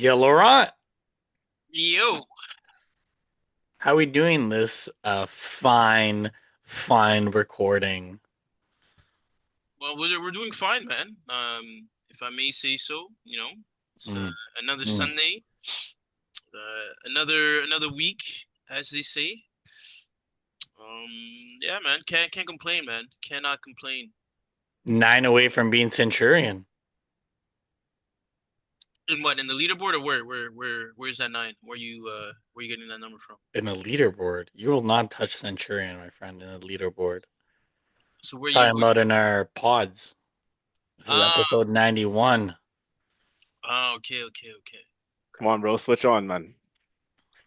Yeah, Laurent, Yo, how we doing this fine recording? well, we're doing fine, man. If I may say so, it's Mm, another mm. Sunday, another week, as they say. Yeah, man, can't complain, man. Cannot complain. 9 away from being Centurion In what, in the leaderboard, or where's that nine? Where you getting that number from? in a leaderboard. You will not touch Centurion, my friend, in a leaderboard. So where you Talking where, about in our pods. This is ah episode 91. okay, okay, okay. Come on, bro. Switch on, man.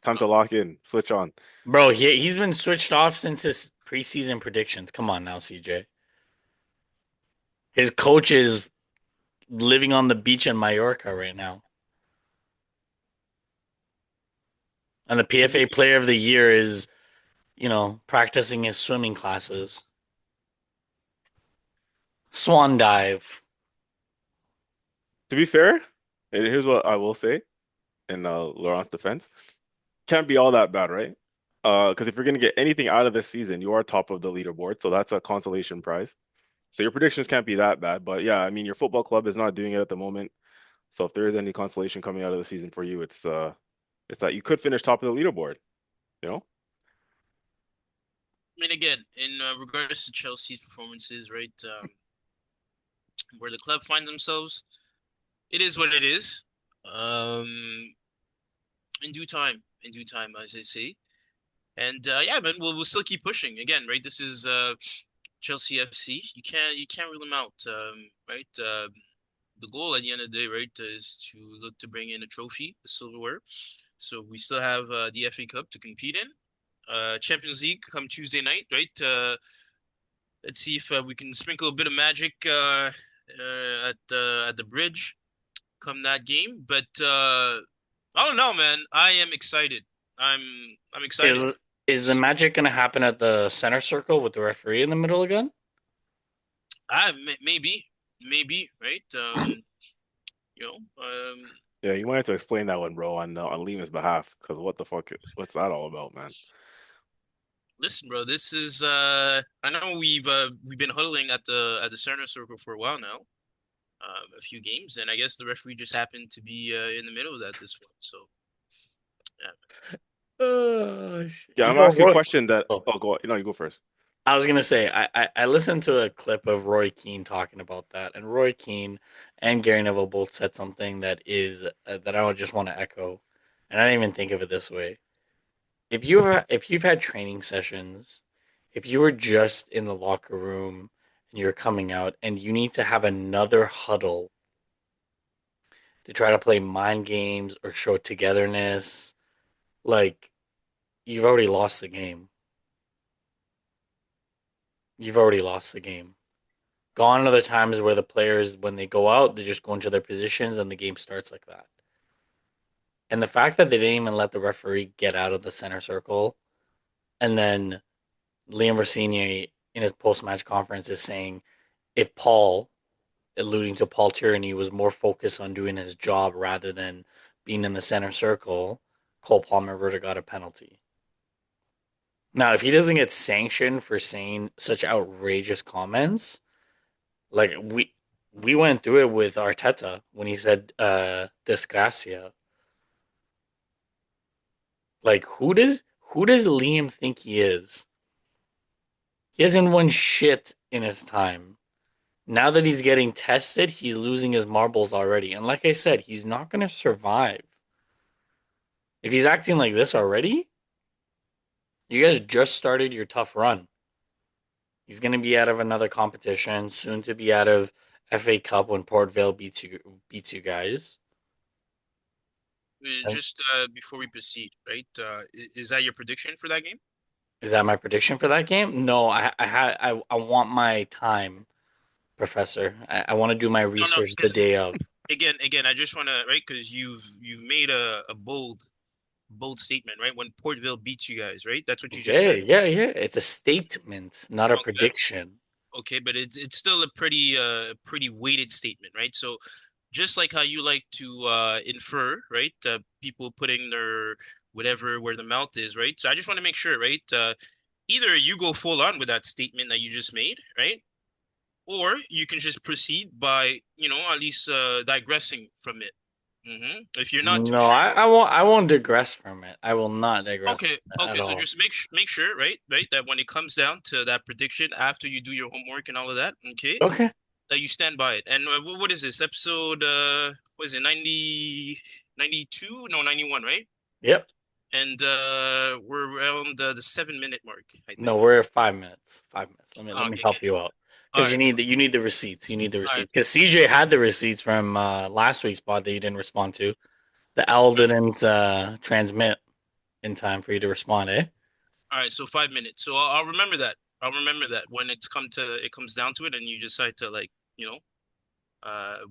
Time to lock in. Switch on. Bro, he's been switched off since his preseason predictions. Come on now, CJ. His coach is living on the beach in Mallorca right now. And the To be PFA player of the year is practicing his swimming classes. Swan dive. to be fair, and here's what I will say in Laurent's defense. Can't be all that bad, right? Because if you're gonna get anything out of this season, you are top of the leaderboard, so that's a consolation prize. So your predictions can't be that bad. But yeah, I mean your football club is not doing it at the moment. So if there is any consolation coming out of the season for you, it's that you could finish top of the leaderboard, you know? I mean, again, in regards to Chelsea's performances, right, where the club finds themselves, it is what it is. Um, in due time, as they say. And yeah, man, we'll still keep pushing. Again, right? This is Chelsea FC. You can't rule them out, right? The goal at the end of the day, right, is to look to bring in a trophy, the silverware. So we still have the FA Cup to compete in. Champions League come Tuesday night, right? Let's see if we can sprinkle a bit of magic at the bridge come that game. But I don't know, man. I am excited. I'm I'm excited. Is the magic going to happen at the center circle with the referee in the middle again? Maybe, right? You know, Yeah, you might have to explain that one, bro, on Lima's behalf, because what the fuck, what's that all about, man? listen, bro. This is I know we've been huddling at the center circle for a while now, a few games, and I guess the referee just happened to be in the middle of that this one. So yeah. Yeah, I'm gonna Yo, ask you a Roy. question that. Oh, Oh, go. No, you go first. I was gonna say I listened to a clip of Roy Keane talking about that, and Roy Keane and Gary Neville both said something that is that I would just want to echo, and I didn't even think of it this way. If you've had training sessions, if you were just in the locker room and you're coming out and you need to have another huddle to try to play mind games or show togetherness, like you've already lost the game. You've already lost the game. Gone are the times where the players, when they go out, they just go into their positions and the game starts like that. And the fact that they didn't even let the referee get out of the center circle, and then Liam Rossini in his post-match conference is saying if Paul, alluding to Paul Tierney, was more focused on doing his job rather than being in the center circle, Cole Palmer would have got a penalty. Now, if he doesn't get sanctioned for saying such outrageous comments, like we went through it with Arteta when he said "desgracia." Like who does Liam think he is? He hasn't won shit in his time. Now that he's getting tested, he's losing his marbles already. And like I said, he's not going to survive. If he's acting like this already, you guys just started your tough run. He's going to be out of another competition, soon to be out of FA Cup when Port Vale beats you guys. And Just before we proceed, right? Is that your prediction for that game? is that my prediction for that game? No, I want my time, Professor. I want to do my No, no, research the because day of. again, I just want to right because you've made a bold statement, right? When Portville beats you guys, right? That's what you just Yeah, said. yeah, yeah. It's a statement, not a Okay, prediction. okay, but it's still a pretty weighted statement, right? So just like how you like to infer, right? People putting their whatever where the mouth is, right? So I just want to make sure, right? Either you go full on with that statement that you just made, right? Or you can just proceed by, at least digressing from it. If you're not too No, sure, I won't digress from it. I will not digress okay, from it at okay. So all. just make sure, right, that when it comes down to that prediction after you do your homework and all of that, okay, Okay. that you stand by it. And what is this episode? What is it? 92? No, 91, right? Yep. And we're around the 7 minute mark, I No, think. we're at 5 minutes. 5 minutes. Let me Okay, okay. help you out All because right, you need the receipts. You need the all right. receipts because CJ had the receipts from last week's pod that you didn't respond to. The L didn't transmit in time for you to respond. Eh? All right, so 5 minutes. So I'll remember that. I'll remember that when it comes down to it, and you decide to like,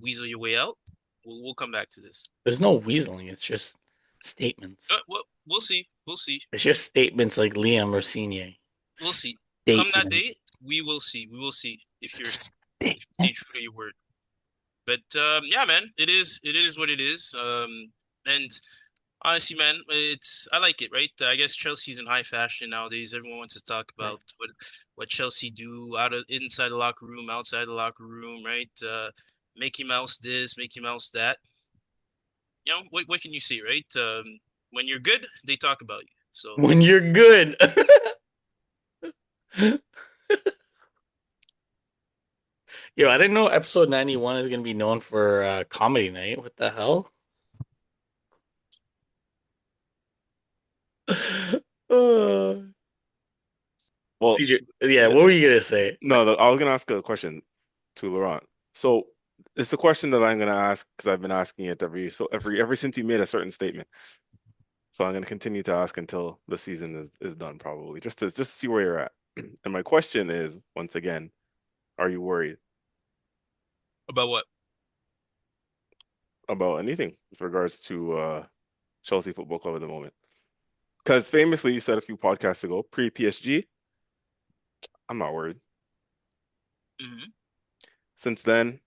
weasel your way out. We'll come back to this. There's no weaseling. It's just statements. Well, we'll see. We'll see. It's just statements like Liam Rossini. We'll see. Come that Statements. day, we will see. We will see if you stay true to Statements. your word. But yeah, man, it is what it is. And honestly, man, I like it, right? I guess Chelsea's in high fashion nowadays. Everyone wants to talk Right. about what Chelsea do out of inside the locker room, outside the locker room, right? Mickey Mouse this, Mickey Mouse that. What can you see, right? When you're good, they talk about you. So When you're good. Yo, I didn't know episode 91 is gonna be known for comedy night. What the hell? uh, Well, CJ, yeah, yeah, what were you gonna say? no, I was gonna ask a question to Laurent. So it's the question that I'm gonna ask because I've been asking it ever since you made a certain statement. So I'm gonna continue to ask until the season is done, probably, just to see where you're at. And my question is, once again, are you worried about what? about anything with regards to Chelsea Football Club at the moment? Because famously, you said a few podcasts ago, pre-PSG, I'm not worried. Hmm. Since then,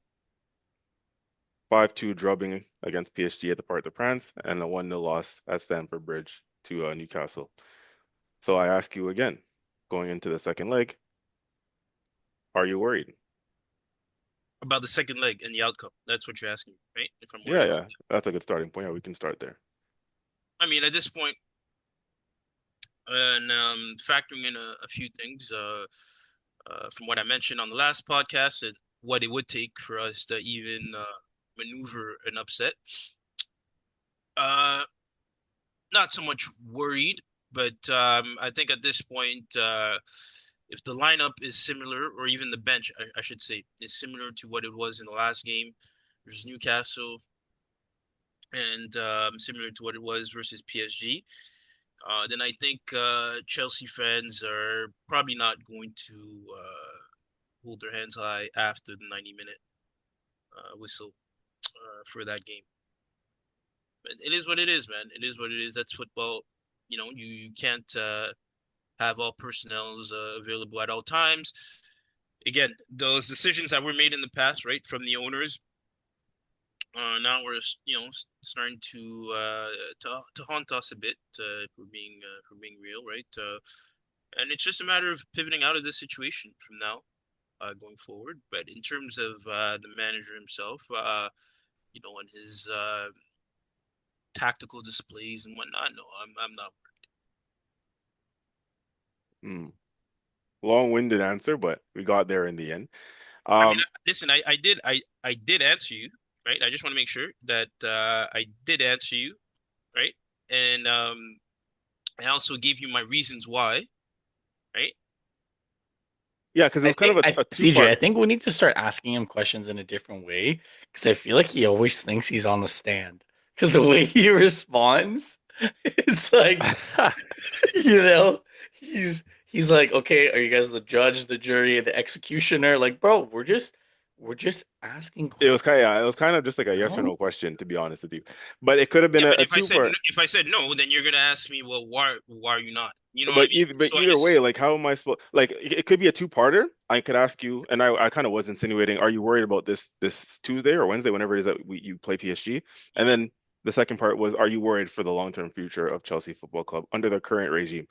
5-2 drubbing against PSG at the Parc des Princes and a 1-0 loss at Stamford Bridge to Newcastle. So I ask you again, going into the second leg, are you worried? About the second leg and the outcome. That's what you're asking, right? If I'm worried Yeah, about yeah, it. that's a good starting point. Yeah, we can start there. I mean, at this point, and factoring in a few things from what I mentioned on the last podcast and what it would take for us to even maneuver an upset. Uh, Not so much worried, but I think at this point, if the lineup is similar, or even the bench, I should say, is similar to what it was in the last game versus Newcastle, and similar to what it was versus PSG, then I think Chelsea fans are probably not going to hold their hands high after the 90-minute whistle for that game. But it is what it is, man. It is what it is. That's football. You can't have all personnels available at all times. Again, those decisions that were made in the past, right, from the owners, now we're starting to haunt us a bit. If we're being real, right? And it's just a matter of pivoting out of this situation from now going forward. But in terms of the manager himself, and his tactical displays and whatnot, no, I'm not. Hmm. Long-winded answer, but we got there in the end. I mean, Um, listen, I did answer you, right? I just want to make sure that I did answer you, right? And I also gave you my reasons why, right? yeah, because it I was kind think of I a CJ, I two-part. think we need to start asking him questions in a different way because I feel like he always thinks he's on the stand. Because the way he responds, it's like you know, he's like, okay, are you guys the judge, the jury, the executioner? Like, bro, we're just We're just asking It was kind of, yeah, it was questions. kind of just like a yes or No? no question, to be honest with you. But it could have been Yeah, but a two part. if I said no, then you're gonna ask me, well, why are you not? You know what I But mean? So I either way, just like how am I supposed like it could be a two-parter. I could ask you, and I kind of was insinuating, are you worried about this Tuesday or Wednesday, whenever it is that you play PSG? And Mhm. then the second part was, are you worried for the long-term future of Chelsea Football Club under the current regime?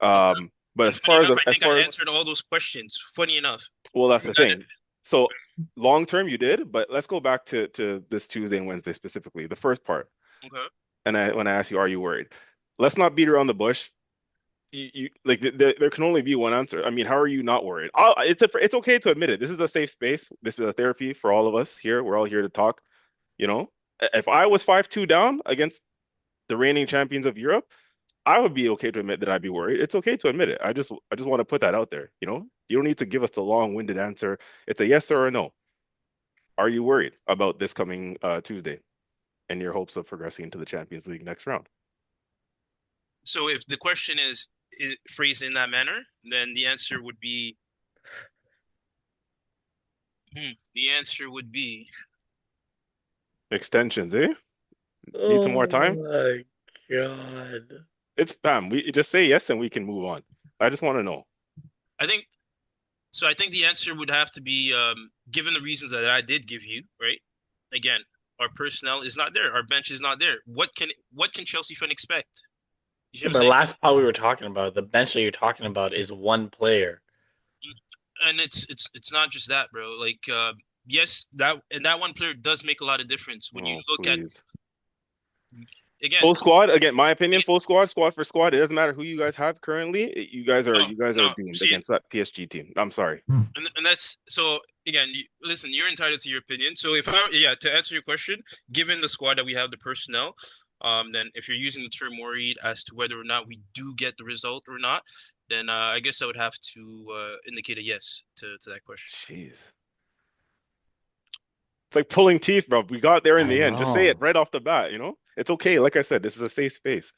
Okay. But And as funny far enough, I as think I far as answered all those questions. Funny enough. well, that's Was the that thing. So long term you did, but let's go back to this Tuesday and Wednesday specifically. The first part, okay? and when I ask you, are you worried? Let's not beat around the bush. You like there can only be one answer. I mean, how are you not worried? It's okay to admit it. This is a safe space. This is a therapy for all of us here. We're all here to talk. You know, if I was 5-2 down against the reigning champions of Europe, I would be okay to admit that I'd be worried. It's okay to admit it. I just want to put that out there. You know, you don't need to give us the long-winded answer. It's a yes or a no. Are you worried about this coming Tuesday and your hopes of progressing into the Champions League next round? So if the question is phrased in that manner, then the answer would be Extensions, eh? Need some more Oh time? my God. It's fam. We just say yes and we can move on. I just want to know. I think so. I think the answer would have to be given the reasons that I did give you, right? Again, our personnel is not there. Our bench is not there. What can Chelsea fan expect? You see what Yeah, I'm but saying? last part we were talking about, the bench that you're talking about is one player. And it's not just that, bro. Like yes, that one player does make a lot of difference when you Oh, look at please. again. Full squad, again, my opinion, full squad, squad for squad. It doesn't matter who you guys have currently. No, You guys are no. doomed See, against that PSG team. I'm sorry. and that's so again. Listen, you're entitled to your opinion. So if I yeah, to answer your question, given the squad that we have, the personnel, then if you're using the term worried as to whether or not we do get the result or not, then I guess I would have to indicate a yes to that question. Jeez. It's like pulling teeth, bro. We got there in I the end. Just say it know. right off the bat, you know? It's okay. Like I said, this is a safe space.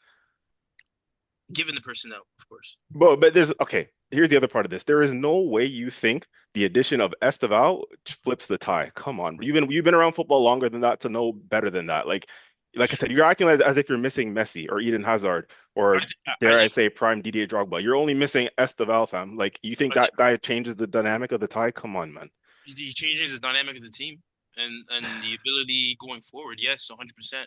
Given the personnel, of course. But there's okay. Here's the other part of this. There is no way you think the addition of Esteval flips the tie. Come on, you've been around football longer than that to know better than that. Like I said, you're acting as if you're missing Messi or Eden Hazard or I dare I think say prime Didier Drogba. You're only missing Esteval, fam. Like you think I think that guy changes the dynamic of the tie? Come on, man. he changes the dynamic of the team and the ability going forward. Yes, 100%.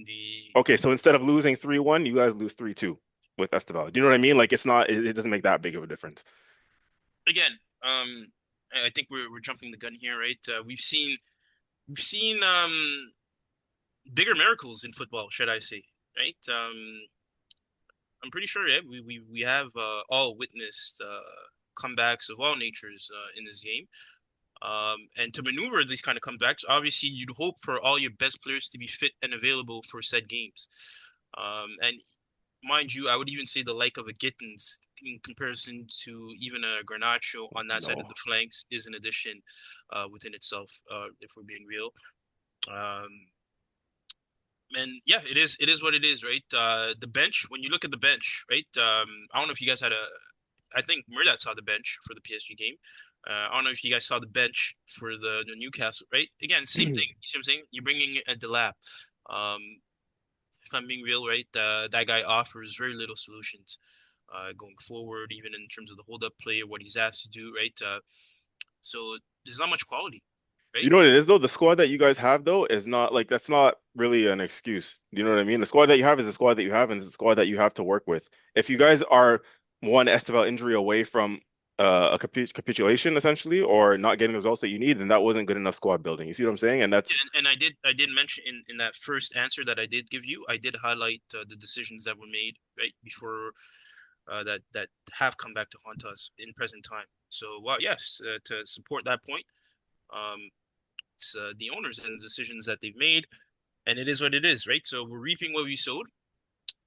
The Okay, so instead of losing 3-1, you guys lose 3-2 with Esteval. Do you know what I mean? Like it doesn't make that big of a difference. again, I think we're jumping the gun here, right? We've seen bigger miracles in football, should I say, right? I'm pretty sure, yeah, we have all witnessed comebacks of all natures in this game. And to maneuver these kind of comebacks, obviously you'd hope for all your best players to be fit and available for said games. And mind you, I would even say the like of a Gittins in comparison to even a Garnacho on that side of No. the flanks is an addition within itself, if we're being real. Um, and yeah, it is what it is, right? The bench, when you look at the bench, right? I don't know if you guys had I think Mehrdad saw the bench for the PSG game. I don't know if you guys saw the bench for the Newcastle, right? Again, same thing. You see what I'm saying? You're bringing a Delap. Um, if I'm being real, right, that guy offers very little solutions going forward, even in terms of the hold-up play or what he's asked to do, right? So there's not much quality, You right? know what it is though? The squad that you guys have though is not like that's not really an excuse. You know what I mean? The squad that you have is the squad that you have, and it's the squad that you have to work with. If you guys are one Esteval injury away from a capitulation essentially, or not getting the results that you need, then that wasn't good enough squad building. You see what I'm saying? And that's And I did mention in that first answer that I did give you, I did highlight the decisions that were made right before that have come back to haunt us in present time. So, well, yes, to support that point, um, it's the owners and the decisions that they've made, and it is what it is, right? So we're reaping what we sowed,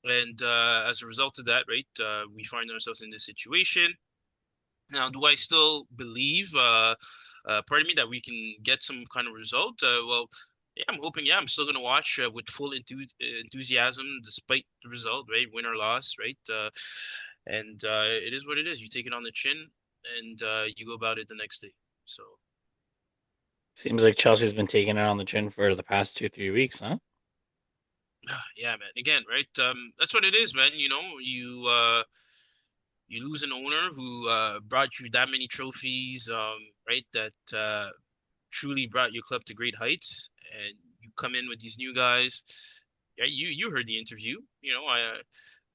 and as a result of that, right, we find ourselves in this situation. Now, do I still believe, pardon me, that we can get some kind of result? Well, yeah, I'm hoping. Yeah, I'm still gonna watch with full enthusiasm, despite the result, right? Win or loss, right? And it is what it is. You take it on the chin, and you go about it the next day. So Seems like Chelsea's been taking it on the chin for the past 2, 3 weeks, huh? Yeah, man. Again, right? That's what it is, man. You lose an owner who brought you that many trophies, right? That truly brought your club to great heights, and you come in with these new guys. Yeah, you heard the interview.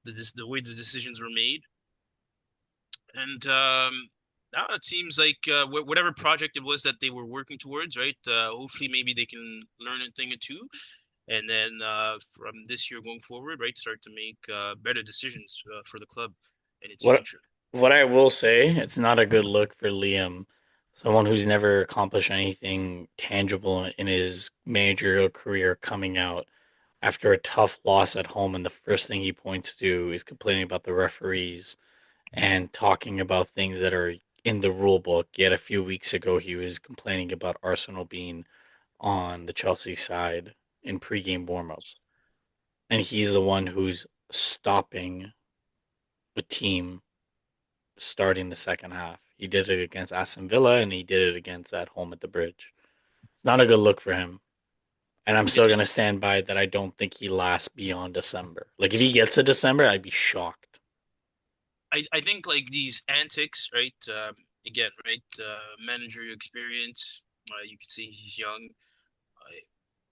The way the decisions were made, and now it seems like whatever project it was that they were working towards, right? Hopefully, maybe they can learn a thing or two, and then from this year going forward, right, start to make better decisions for the club and its What future. what I will say, it's not a good look for Liam, someone who's never accomplished anything tangible in his managerial career, coming out after a tough loss at home, and the first thing he points to is complaining about the referees and talking about things that are in the rule book. Yet a few weeks ago, he was complaining about Arsenal being on the Chelsea side in pregame warmup, and he's the one who's stopping a team starting the second half. He did it against Aston Villa, and he did it against at home at the Bridge. It's not a good look for him. And I'm Yeah, still gonna stand by that. I don't think he lasts beyond December. Like if he gets to December, I'd be shocked. I think like these antics, right? Again, right? Managerial experience. You can see he's young. Uh,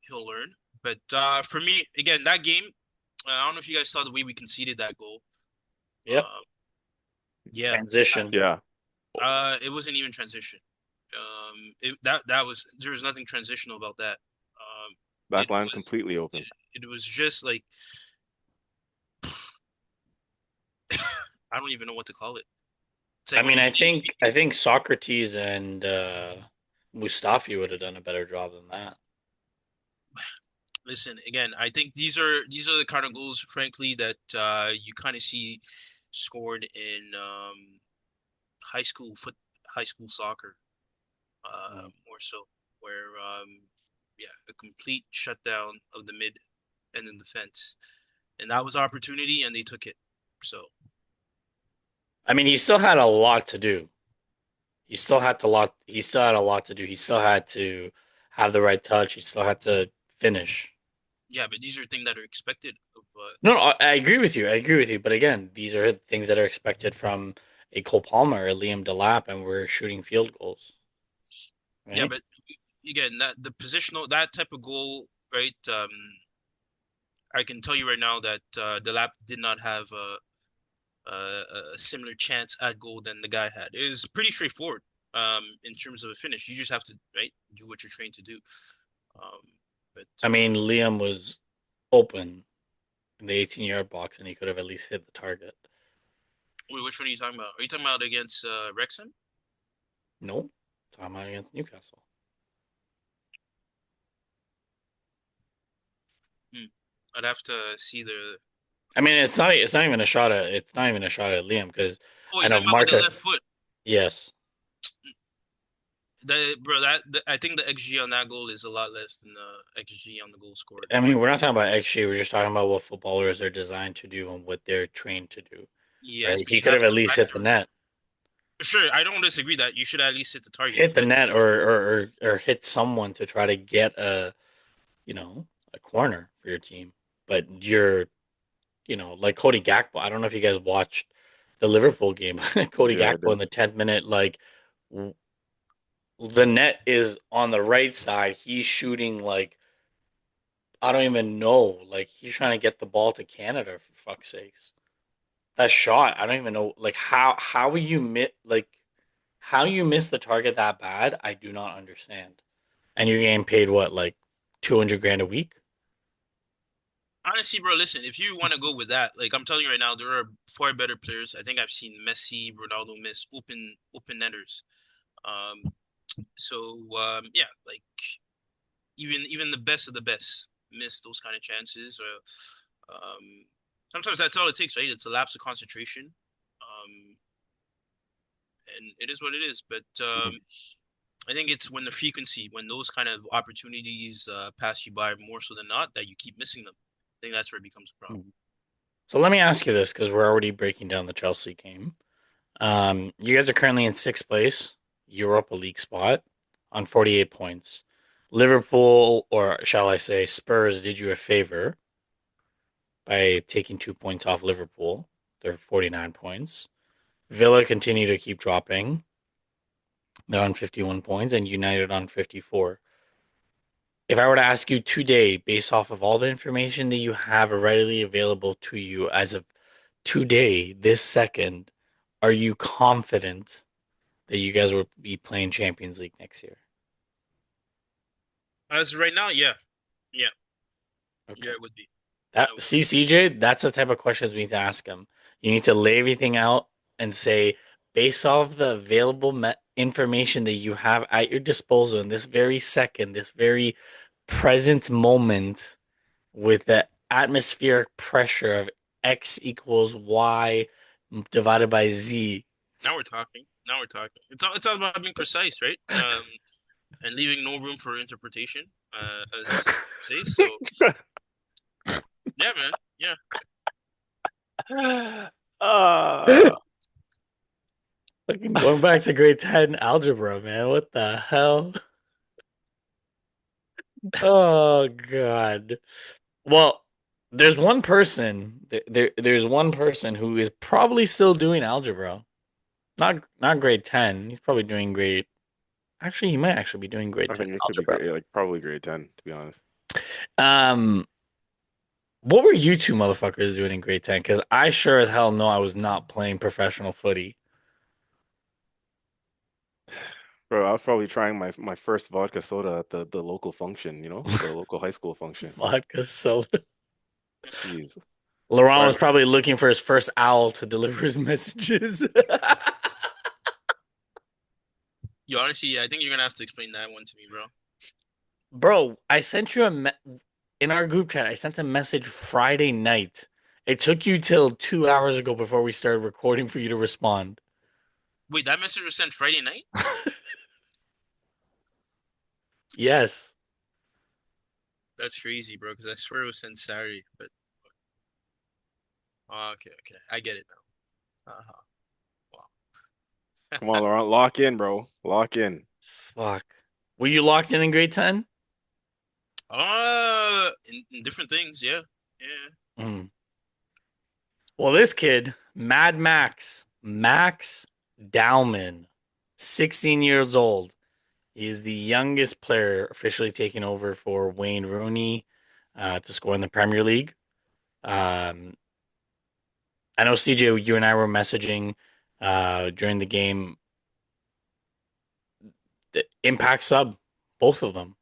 he'll learn. But for me, again, that game, I don't know if you guys saw the way we conceded that goal. Yep. Uh, yeah, Transition. Yeah. it wasn't even transition. That was there was nothing transitional about that. Back It line was completely open. it was just like I don't even know what to call it. It's I like when mean, you I think Socrates and Mustafi would have done a better job than that. listen again. I think these are the kind of goals, frankly, that you kind of see scored in high school foot high school soccer, Mm. more so, where yeah, a complete shutdown of the mid and then the fence, and that was opportunity, and they took it. So I mean, he still had a lot to do. He still had a lot to do. He still had to have the right touch. He still had to finish. yeah, but these are things that are expected of No, no, I agree with you. I agree with you. But again, these are things that are expected from a Cole Palmer, a Liam Delap, and we're shooting field goals, yeah, right? but again, that the positional that type of goal, right? I can tell you right now that the lap did not have a similar chance at goal than the guy had. It was pretty straightforward in terms of a finish. You just have to right do what you're trained to do. Um, but I mean, Liam was open in the 18-yard box, and he could have at least hit the target. wait, which one are you talking about? Are you talking about against Wrexham? Nope. Talking about against Newcastle. Hmm. I'd have to see the. I mean, it's not even a shot at Liam because Oh, I you're know talking about with the Marta. left foot. Yes. I think the XG on that goal is a lot less than the XG on the goal scored. I mean, we're not talking about XG. We're just talking about what footballers are designed to do and what they're trained to do. Yes, Right? but He you could have have at to least hit the factor. net, Sure, I don't disagree that you should at least hit the target, hit the but net, or hit someone to try to get a corner for your team. But like Cody Gakpo. I don't know if you guys watched the Liverpool game. Cody Yeah, I Gakpo in did. the 10th minute, like the net is on the right side. He's shooting like I don't even know. Like he's trying to get the ball to Canada for fuck's sakes. That shot, I don't even know. Like how you miss the target that bad. I do not understand. And you're getting paid what, like 200 grand a week? honestly, bro, listen, if you want to go with that, like I'm telling you right now, there are far better players. I think I've seen Messi, Ronaldo miss open netters. Um, yeah, like even the best of the best miss those kind of chances. Sometimes that's all it takes, right? It's a lapse of concentration. And it is what it is. But Mhm. I think it's when the frequency, when those kind of opportunities pass you by more so than not, that you keep missing them. I think that's where it becomes a problem. So let me ask you this, because we're already breaking down the Chelsea game. You guys are currently in sixth place, Europa League spot. on 48 points. Liverpool, or shall I say Spurs, did you a favor by taking 2 points off Liverpool. They're 49 points. Villa continue to keep dropping. They're on 51 points, and United on 54. If I were to ask you today, based off of all the information that you have readily available to you as of today, this second, are you confident that you guys will be playing Champions League next year? As of right now, yeah, yeah, Okay. yeah, it would be. That I would. see CJ, that's the type of questions we need to ask him. You need to lay everything out and say, based off the available information that you have at your disposal in this very second, this very present moment, with the atmospheric pressure of X equals Y divided by Z. Now we're talking. Now we're talking. It's all about being precise, right? And leaving no room for interpretation, as you say. So yeah, man. Yeah. Uh, Fucking going back to grade 10 algebra, man. What the hell? Oh god. Well, there's one person who is probably still doing algebra. Not grade 10. He's probably doing grade. Actually, he might actually be doing grade I 10 think it could be algebra. great, like probably grade 10, to be honest. Um what were you two motherfuckers doing in grade 10? Because I sure as hell know I was not playing professional footy. Bro, I was probably trying my first vodka soda at the local function, the local high school function. Vodka soda. Jeez. Laurent Trying was probably looking for his first owl to deliver his messages. You honestly, I think you're gonna have to explain that one to me, bro. Bro, I sent you in our group chat. I sent a message Friday night. It took you till 2 hours ago before we started recording for you to respond. Wait, that message was sent Friday night? Yes. That's crazy, bro. Because I swear it was sent Saturday. But oh, okay, okay, I get it now. Uh-huh. Wow. Come on, Laurent, lock in, bro. Lock in. Fuck. Were you locked in grade 10? In different things, yeah, yeah. Mm. Well, this kid, Mad Max Dowman, 16 years old. He's the youngest player officially taking over for Wayne Rooney to score in the Premier League. Um, I know CJ, you and I were messaging during the game. The impact sub, both of them,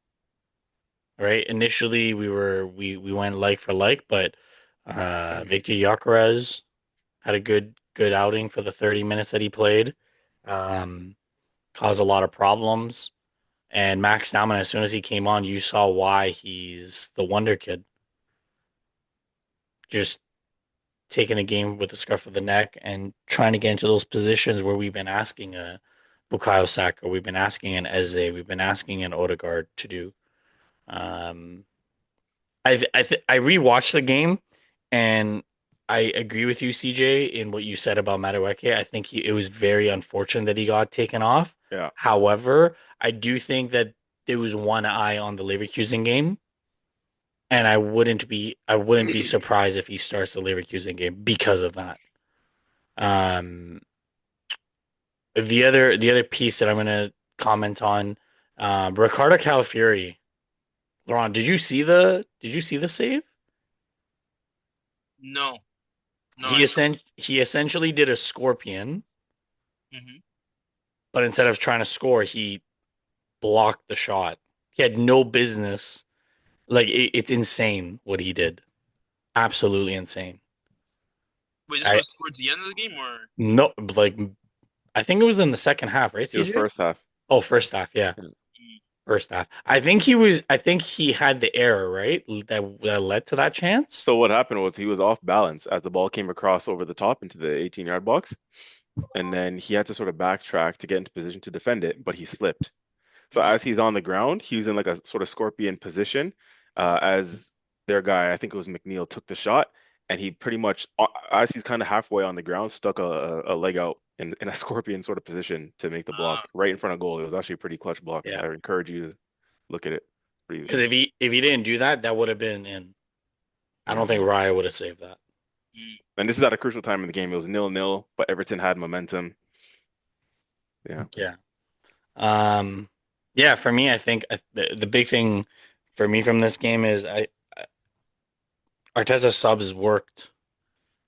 right? Initially, we went like for like, but Victor Gyökeres had a good outing for the 30 minutes that he played. Um, Caused a lot of problems. And Max Naumann, as soon as he came on, you saw why he's the wonder kid. Just taking a game with the scruff of the neck and trying to get into those positions where we've been asking a Bukayo Saka, we've been asking an Eze, we've been asking an Odegaard to do. Um, I rewatched the game, and I agree with you, CJ, in what you said about Madueke. I think it was very unfortunate that he got taken off. Yeah. However, I do think that there was one eye on the Leverkusen game, and I wouldn't be surprised if he starts the Leverkusen game because of that. Um, the other piece that I'm gonna comment on, Ricardo Calafiori. Laurent, did you see the save? No, no, I He saw. essentially did a scorpion, Hmm. but instead of trying to score, he blocked the shot. He had no business. Like it's insane what he did. Absolutely insane. Wait, this I was towards the end of the game, or? no like I think it was in the second half, right, It was CJ? first half. Oh, first half, yeah. Mm. First half. I think he had the error, right? That led to that chance. So what happened was he was off balance as the ball came across over the top into the 18-yard box, and then he had to sort of backtrack to get into position to defend it, but he slipped. So Mhm. as he's on the ground, he was in like a sort of scorpion position, as their guy, I think it was McNeil, took the shot, and he pretty much, as he's kind of halfway on the ground, stuck a leg out in a scorpion sort of position to make the Ah, block right in front of goal. It was actually a pretty clutch block. Yeah, I encourage you to look at it. because Pretty, if he didn't do that, that would have been in. I don't yeah. think Raya would have saved that. mm. And this is at a crucial time in the game. It was 0-0, but Everton had momentum. Yeah. Yeah. Um, yeah. For me, I think the big thing for me from this game is Arteta's subs worked,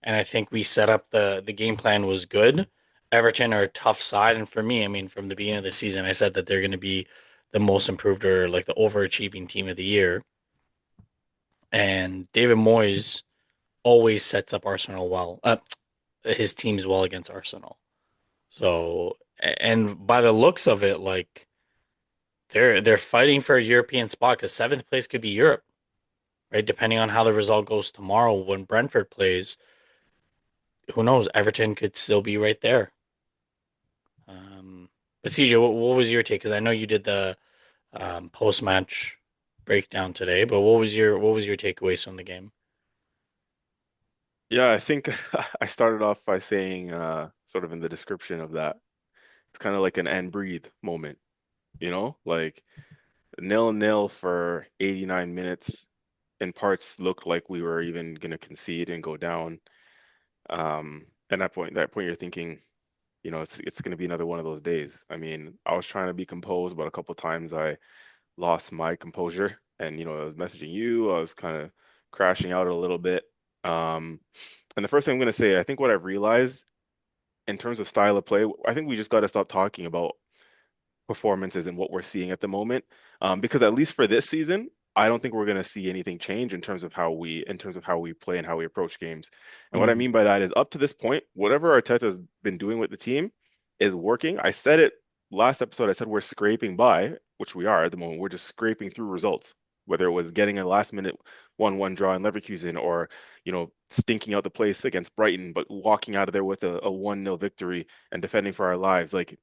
and I think we set up the game plan was good. Everton are a tough side, and for me, I mean, from the beginning of the season, I said that they're going to be the most improved or like the overachieving team of the year. And David Moyes always sets up Arsenal well, his teams well against Arsenal. So, and by the looks of it, like they're fighting for a European spot because seventh place could be Europe, right? Depending on how the result goes tomorrow when Brentford plays, who knows? Everton could still be right there. But CJ, what was your take? Because I know you did the post match breakdown today, but what was your takeaways from the game? Yeah, I think I started off by saying, sort of in the description of that, it's kind of like an and breathe moment, like 0-0 for 89 minutes. In parts, looked like we were even going to concede and go down. And that point, you're thinking, it's going to be another one of those days. I mean, I was trying to be composed, but a couple times I lost my composure, and I was messaging you. I was kind of crashing out a little bit. Um, and the first thing I'm going to say, I think what I've realized in terms of style of play, I think we just got to stop talking about performances and what we're seeing at the moment. Because at least for this season, I don't think we're going to see anything change in terms of how we play and how we approach games. And what I Mm, mean by that is up to this point, whatever Arteta's been doing with the team is working. I said it last episode. I said we're scraping by, which we are at the moment. We're just scraping through results. Whether it was getting a last minute 1-1 draw in Leverkusen or, stinking out the place against Brighton, but walking out of there with a 1-0 victory and defending for our lives. Like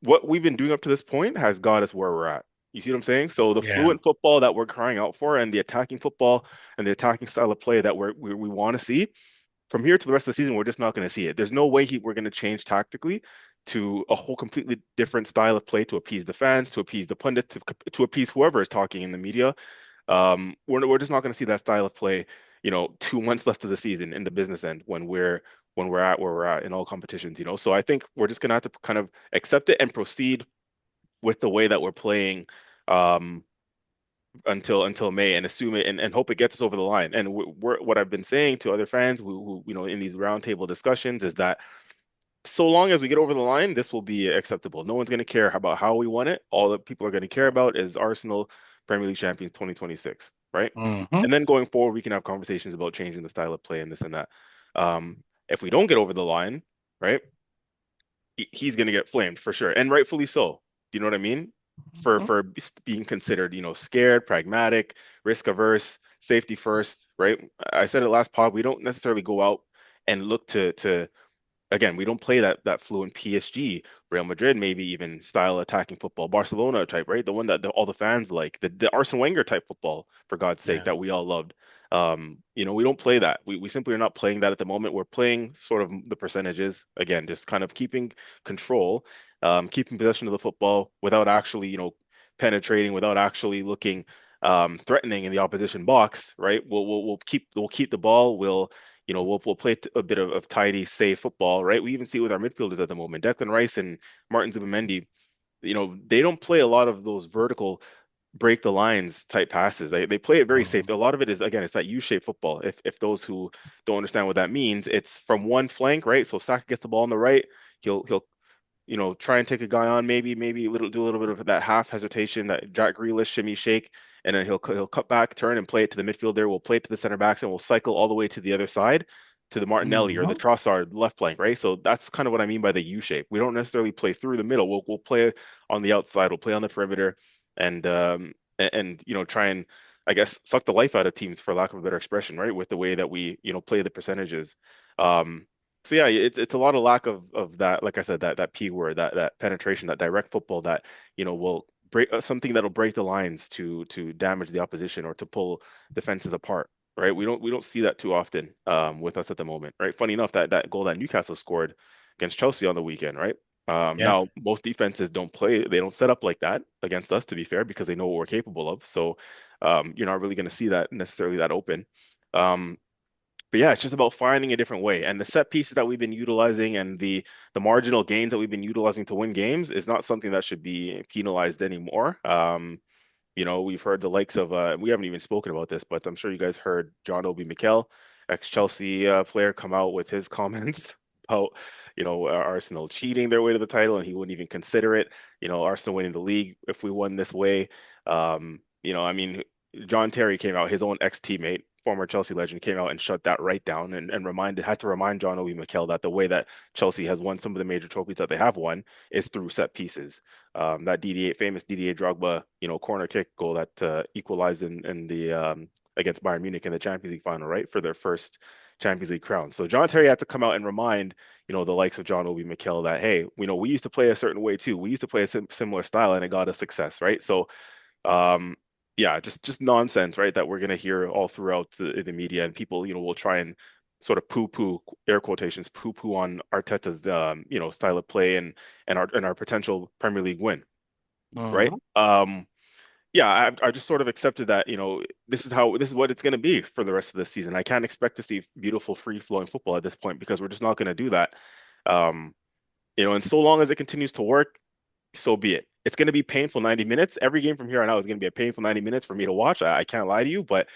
what we've been doing up to this point has got us where we're at. You see what I'm saying? So the yeah. fluent football that we're crying out for and the attacking football and the attacking style of play that we want to see from here to the rest of the season, we're just not going to see it. There's no way we're going to change tactically to a whole completely different style of play to appease the fans, to appease the pundits, to appease whoever is talking in the media. We're just not going to see that style of play, 2 months left of the season in the business end when we're at where we're at in all competitions. So I think we're just going to have to kind of accept it and proceed with the way that we're playing um, until May and assume it and hope it gets us over the line. And what I've been saying to other fans who in these roundtable discussions is that so long as we get over the line, this will be acceptable. No one's going to care about how we won it. All that people are going to care about is Arsenal Premier League champions 2026, right? Hmm. And then going forward, we can have conversations about changing the style of play and this and that. If we don't get over the line, right, he's going to get flamed for sure, and rightfully so. Do you know what I mean? For being considered, scared, pragmatic, risk averse, safety first, right? I said it last pod. We don't necessarily go out and look to again, we don't play that fluent PSG, Real Madrid, maybe even style attacking football, Barcelona type, right? The one that all the fans like, the Arsene Wenger type football, for God's sake, Yeah. that we all loved. We don't play that. We simply are not playing that at the moment. We're playing sort of the percentages, again, just kind of keeping control, keeping possession of the football without actually, penetrating, without actually looking threatening in the opposition box, right? We'll keep the ball. We'll play a bit of tidy, safe football, right? We even see it with our midfielders at the moment. Declan Rice and Martin Zubimendi, they don't play a lot of those vertical break the lines type passes. They play it very safe. Mhm. A lot of it is again, it's that U-shaped football. If those who don't understand what that means, it's from one flank, right? So Saka gets the ball on the right, he'll try and take a guy on, maybe do a little bit of that half hesitation, that Jack Grealish shimmy shake, and then he'll cut back, turn, and play it to the midfielder. We'll play it to the center backs, and we'll cycle all the way to the other side, to the Martinelli or the Mhm. Trossard left flank, right? So that's kind of what I mean by the U shape. We don't necessarily play through the middle. We'll play on the outside. We'll play on the perimeter, and try and I guess suck the life out of teams, for lack of a better expression, right? With the way that we play the percentages. Um, so yeah, it's a lot of lack of that, like I said, that P word, that penetration, that direct football that will break something that'll break the lines to damage the opposition or to pull defenses apart, right? We don't see that too often with us at the moment, right? Funny enough, that goal that Newcastle scored, against Chelsea on the weekend, right? Yeah. Now most defenses don't play, they don't set up like that against us, to be fair, because they know what we're capable of. So you're not really going to see that necessarily that open. Um, but yeah, it's just about finding a different way. And the set pieces that we've been utilizing and the marginal gains that we've been utilizing to win games is not something that should be penalized anymore. We've heard the likes of we haven't even spoken about this, but I'm sure you guys heard John Obi Mikel, ex-Chelsea player, come out with his comments about, Arsenal cheating their way to the title, and he wouldn't even consider it. Arsenal winning the league if we won this way. I mean, John Terry came out, his own ex-teammate, former Chelsea legend, came out and shut that right down and had to remind John Obi Mikel that the way that Chelsea has won some of the major trophies that they have won is through set pieces. That famous Didier Drogba, corner kick goal that equalized in the against Bayern Munich in the Champions League final, right, for their first Champions League crown. So John Terry had to come out and remind, the likes of John Obi Mikel that, hey, we used to play a certain way too. We used to play a similar style and it got us success, right? So um, yeah, just nonsense, right? That we're gonna hear all throughout the media, and people, will try and sort of poo-poo, air quotations, poo-poo on Arteta's, style of play and our potential Premier League win, right? Hmm. Yeah, I just sort of accepted that, this is what it's gonna be for the rest of the season. I can't expect to see beautiful, free-flowing football at this point because we're just not gonna do that. Um, and so long as it continues to work, so be it. It's going to be painful 90 minutes. Every game from here on out is going to be a painful 90 minutes for me to watch. I can't lie to you, but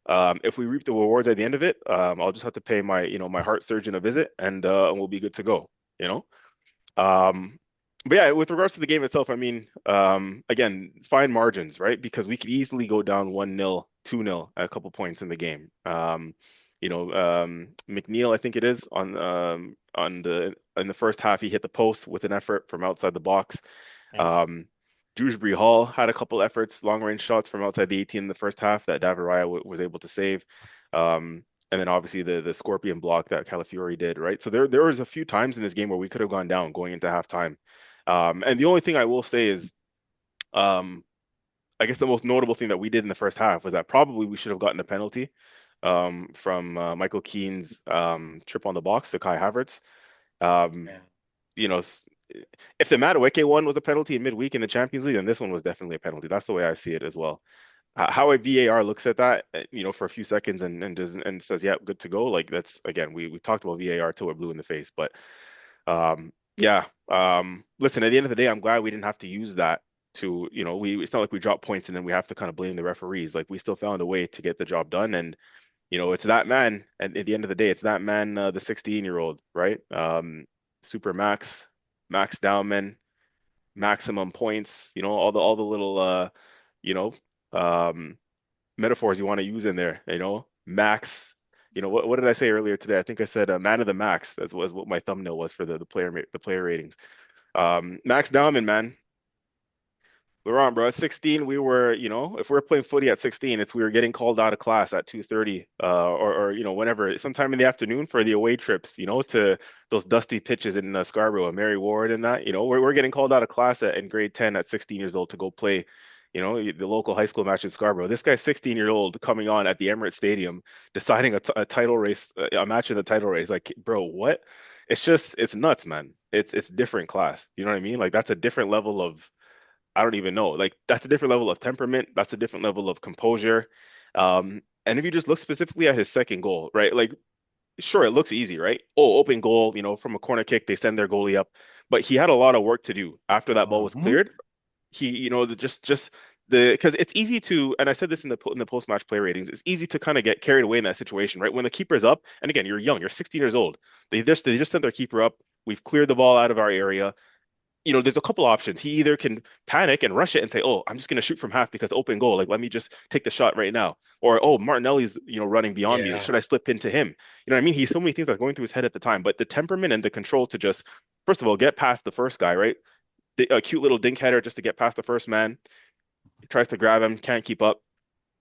if we reap the rewards at the end of it, I'll just have to pay my heart surgeon a visit and we'll be good to go, you know? Um, but yeah, with regards to the game itself, I mean, again, fine margins, right? Because we could easily go down 1-0, 2-0 at a couple points in the game. McNeil, I think it is, on the in the first half, he hit the post with an effort from outside the box. Yeah. Um, Dewsbury Hall had a couple efforts, long range shots from outside the 18 in the first half that David Raya was able to save. And then obviously the Scorpion block that Calafiori did, right? So there was a few times in this game where we could have gone down going into halftime. And the only thing I will say is, um, I guess the most notable thing that we did in the first half was that probably we should have gotten a penalty from Michael Keane's trip on the box to Kai Havertz. Um, Yeah. you know, if the Madueke one was a penalty in midweek in the Champions League, then this one was definitely a penalty. That's the way I see it as well. How a VAR looks at that, for a few seconds and says, "Yeah, good to go." Like that's again, we talked about VAR till we're blue in the face, but yeah. Listen, at the end of the day, I'm glad we didn't have to use that to, it's not like we dropped points and then we have to kind of blame the referees. Like we still found a way to get the job done, and it's that man. And at the end of the day, it's that man, the 16-year-old, right? Super Max Dowman, maximum points, all the little you know, um metaphors you want to use in there, Max. What did I say earlier today? I think I said man of the max. That was what my thumbnail was for the player ratings. Max Dowman, man. Laurent, bro, at 16, we were, if we are playing footy at 16, we were getting called out of class at 2:30, or whenever, sometime in the afternoon for the away trips, to those dusty pitches in Scarborough, Mary Ward and that, we're getting called out of class in grade 10 at 16 years old to go play, the local high school match in Scarborough. This guy's 16-year-old coming on at the Emirates Stadium, deciding a title race, a match in the title race. Like, bro, what? It's nuts, man. It's different class. You know what I mean? Like that's a different level of, I don't even know. Like that's a different level of temperament. That's a different level of composure. And if you just look specifically at his second goal, right? Like, sure, it looks easy, right? Oh, open goal, from a corner kick, they send their goalie up. But he had a lot of work to do after that ball was Hmm. cleared. He, just the because it's easy to, and I said this in the post-match play ratings, it's easy to kind of get carried away in that situation, right? When the keeper's up, and again, you're young, you're 16 years old. They just sent their keeper up. We've cleared the ball out of our area. There's a couple options. He either can panic and rush it and say, "Oh, I'm just going to shoot from half because open goal. Like, let me just take the shot right now." Or, "Oh, Martinelli's, running beyond me. Yeah. Should I slip into him?" You know what I mean? He's so many things are going through his head at the time, but the temperament and the control to just, first of all, get past the first guy, right? A cute little dink header just to get past the first man. He tries to grab him, can't keep up.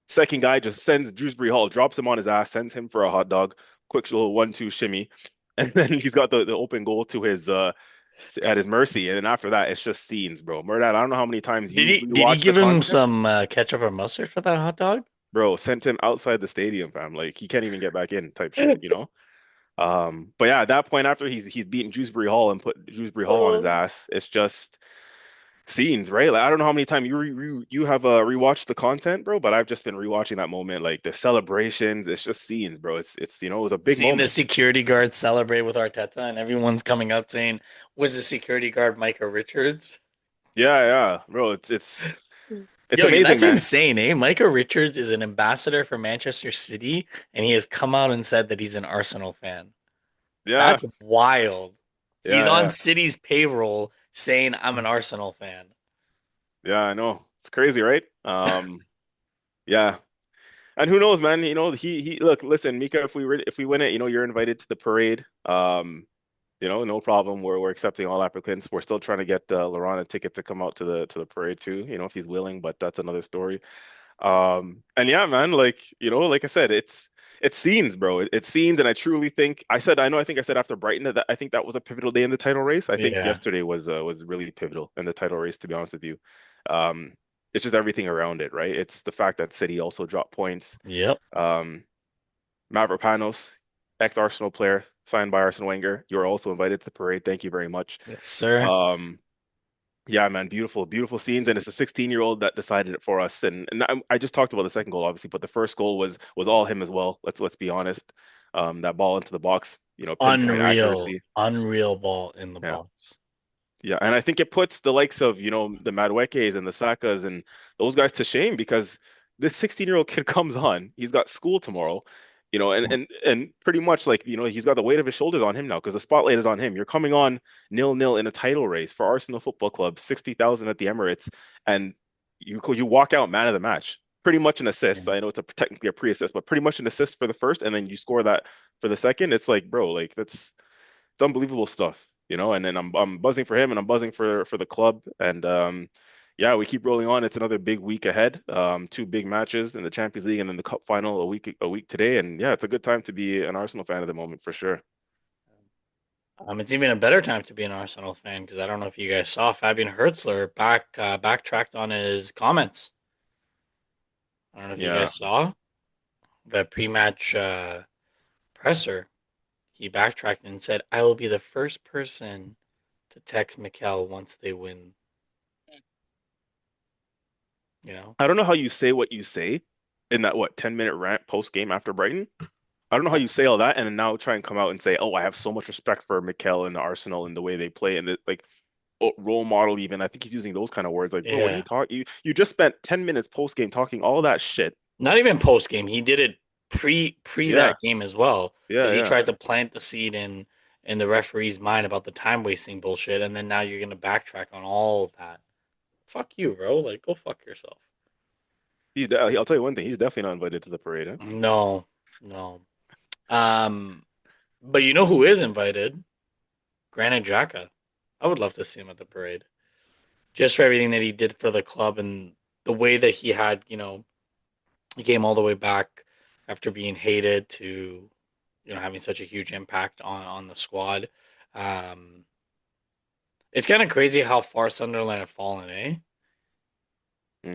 Second guy just sends Dewsbury Hall, drops him on his ass, sends him for a hot dog. Quick little 1-2 shimmy. And then he's got the open goal to his at his mercy. And then after that, it's just scenes, bro. Mehrdad, I don't know how many times Did you he did he rewatch the give him content. some ketchup or mustard for that hot dog? Bro, sent him outside the stadium, fam. Like he can't even get back in type shit, you know? But yeah, at that point, after he's beaten Shrewsbury Hall and put Shrewsbury Hall on his Oh. ass, it's just scenes, right? Like I don't know how many times you have rewatched the content, bro, but I've just been rewatching that moment, like the celebrations. It's just scenes, bro. It's it was a big Seeing the moment. security guard celebrate with Arteta, and everyone's coming up saying, "Was the security guard Micah Richards?" Yeah, yeah, bro. It's Yo, amazing, that's man. insane, eh? Micah Richards is an ambassador for Manchester City, and he has come out and said that he's an Arsenal fan. Yeah, That's wild. He's yeah, on yeah, City's payroll saying, "I'm an Arsenal fan." yeah. I know it's crazy, right? Yeah. And who knows, man? He look, listen, Mika, if we win it, you're invited to the parade. No problem. We're accepting all applicants. We're still trying to get Laurent a ticket to come out to the parade too, if he's willing, but that's another story. And yeah, man, like I said, it's scenes, bro. It's scenes, and I truly think I think I said after Brighton that I think that was a pivotal day in the title race. I think Yeah. yesterday was really pivotal in the title race, to be honest with you. Um, it's just everything around it, right? It's the fact that City also dropped points. Yep. Um, Mavropanos, ex-Arsenal player, signed by Arsene Wenger. You are also invited to the parade. Thank you very much. Yes, sir. Um, yeah, man, beautiful, beautiful scenes, and it's a 16-year-old that decided it for us. And I just talked about the second goal, obviously, but the first goal was all him as well. Let's be honest. That ball into the box, pinpoint Unreal, accuracy. unreal ball in the Yeah, box. yeah, and I think it puts the likes of, the Maduekes and the Sakas and those guys to shame because this 16-year-old kid comes on. He's got school tomorrow, and pretty much like, he's got the weight of his shoulders on him now because the spotlight is on him. You're coming on 0-0 in a title race for Arsenal Football Club, 60,000 at the Emirates, and you walk out man of the match. Pretty much an assist. I know it's technically a pre-assist, but pretty much an assist for the first, and then you score that for the second. It's like, bro, like it's unbelievable stuff, and then I'm buzzing for him and I'm buzzing for the club. And yeah, we keep rolling on. It's another big week ahead. Two big matches in the Champions League and then the cup final a week today. And yeah, it's a good time to be an Arsenal fan at the moment for sure. It's even a better time to be an Arsenal fan because I don't know if you guys saw Fabian Hertzler backtracked on his comments. I don't know if you Yeah. guys saw the pre-match presser. He backtracked and said, "I will be the first person to text Mikel once they win." You know, I don't know how you say what you say in that 10-minute rant post game after Brighton. I don't know how you say all that and then now try and come out and say, "Oh, I have so much respect for Mikel and Arsenal and the way they play and like role model even." I think he's using those kind of words. Like, bro, what are you yeah. talking? You just spent 10 minutes post game talking all that shit. Not even post game. He did it pre Yeah, that game as well because yeah, he yeah. tried to plant the seed in the referee's mind about the time wasting bullshit, and then now you're gonna backtrack on all of that. Fuck you, bro. Like, go fuck yourself. I'll tell you one thing. He's definitely not invited to the parade. Huh? No, no. Um, but you know who is invited? Granit Xhaka. I would love to see him at the parade, just for everything that he did for the club and the way that he had, he came all the way back after being hated to, having such a huge impact on the squad. Um, it's kind of crazy how far Sunderland have fallen, eh?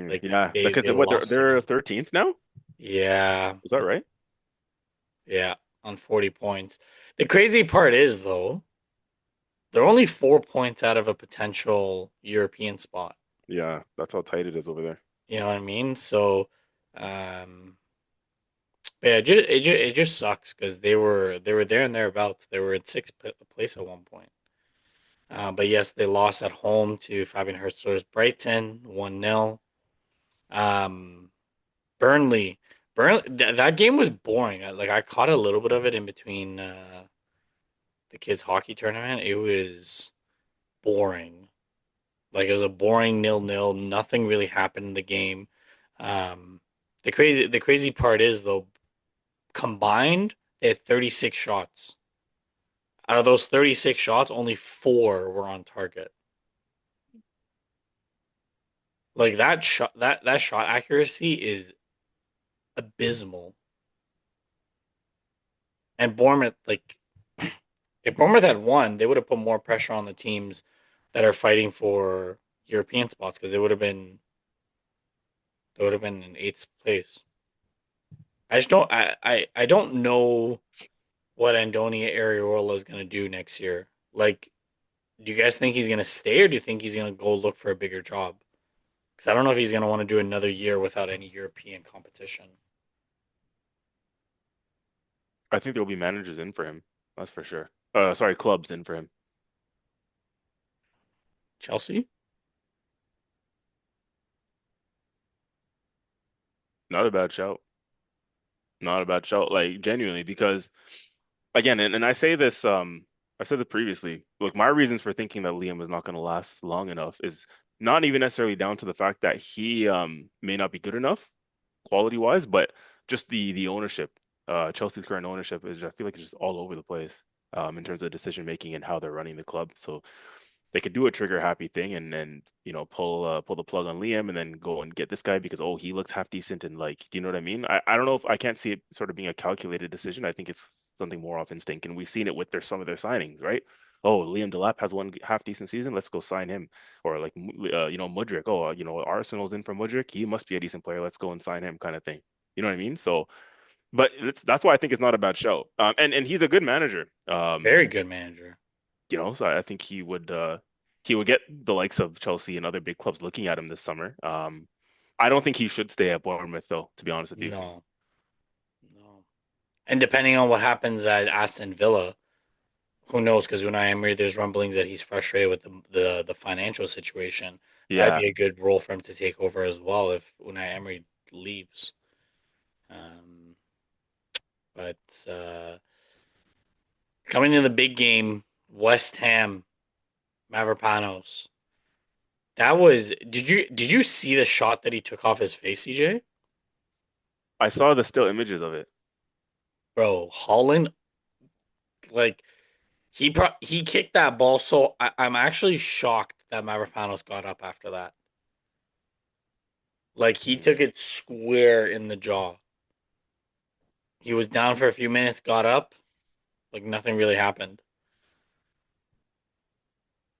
Like Yeah, they because they what they're lost the they're game. 13th now. Yeah, Is that right? yeah, on 40 points. The crazy part is though, they're only 4 points out of a potential European spot. Yeah, that's how tight it is over there. You know what I mean? So, um, but yeah, it just sucks because they were there and thereabouts. They were in sixth place at one point. But yes, they lost at home to Fabian Hurstler's Brighton 1-0. Um, Burnley, that game was boring. I caught a little bit of it in between the kids' hockey tournament. It was boring. Like it was a boring 0-0. Nothing really happened in the game. Um, the crazy part is though, combined they had 36 shots. Out of those 36 shots, only four were on target. Like that shot accuracy is abysmal. And Bournemouth, like if Bournemouth had won, they would have put more pressure on the teams that are fighting for European spots because they would have been in eighth place. I just don't I don't know what Andoni Areola is going to do next year. Like, do you guys think he's going to stay, or do you think he's going to go look for a bigger job? Because I don't know if he's going to want to do another year without any European competition. I think there'll be managers in for him. That's for sure. Sorry, clubs in for him. Chelsea? Not a bad shout. Not a bad shout. Like genuinely, because again, and I say this, I said it previously. Look, my reasons for thinking that Liam is not going to last long enough is not even necessarily down to the fact that he may not be good enough quality wise, but just the ownership. Chelsea's current ownership is, I feel like, it's just all over the place in terms of decision making and how they're running the club. So they could do a trigger happy thing and pull the plug on Liam and then go and get this guy because oh he looks half decent and like do you know what I mean? I don't know if I can't see it sort of being a calculated decision. I think it's something more off instinct and we've seen it with some of their signings, right? Oh, Liam Delap has one half decent season. Let's go sign him. Or like Mudryk. Oh, Arsenal's in for Mudryk. He must be a decent player. Let's go and sign him, kind of thing. You know what I mean? So, but that's why I think it's not a bad show. And he's a good manager. Very good manager. So I think he would get the likes of Chelsea and other big clubs looking at him this summer. I don't think he should stay at Bournemouth though, to be honest with you. No, no. And depending on what happens at Aston Villa, who knows? Because Unai Emery, there's rumblings that he's frustrated with the financial situation. That'd Yeah, be a good role for him to take over as well if Unai Emery leaves. Um, but coming to the big game, West Ham, Mavropanos. That was. Did you see the shot that he took off his face, CJ? I saw the still images of it. Bro, Holland, like he kicked that ball. So I'm actually shocked that Mavropanos got up after that. Like he Mm. took it square in the jaw. He was down for a few minutes, got up, like nothing really happened.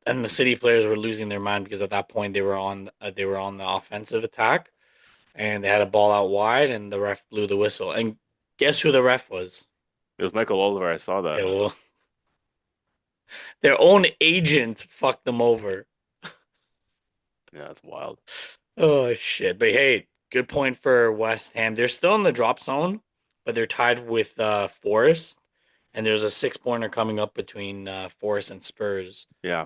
And the City players were losing their mind because at that point they were on the offensive attack and they had a ball out wide and the ref blew the whistle. And guess who the ref was? It was Michael Oliver. I saw Yeah, that. well, their own agent fucked them over. Yeah, that's wild. Oh shit! But hey, good point for West Ham. They're still in the drop zone, but they're tied with Forest, and there's a six-pointer coming up between Forest and Spurs. Yeah,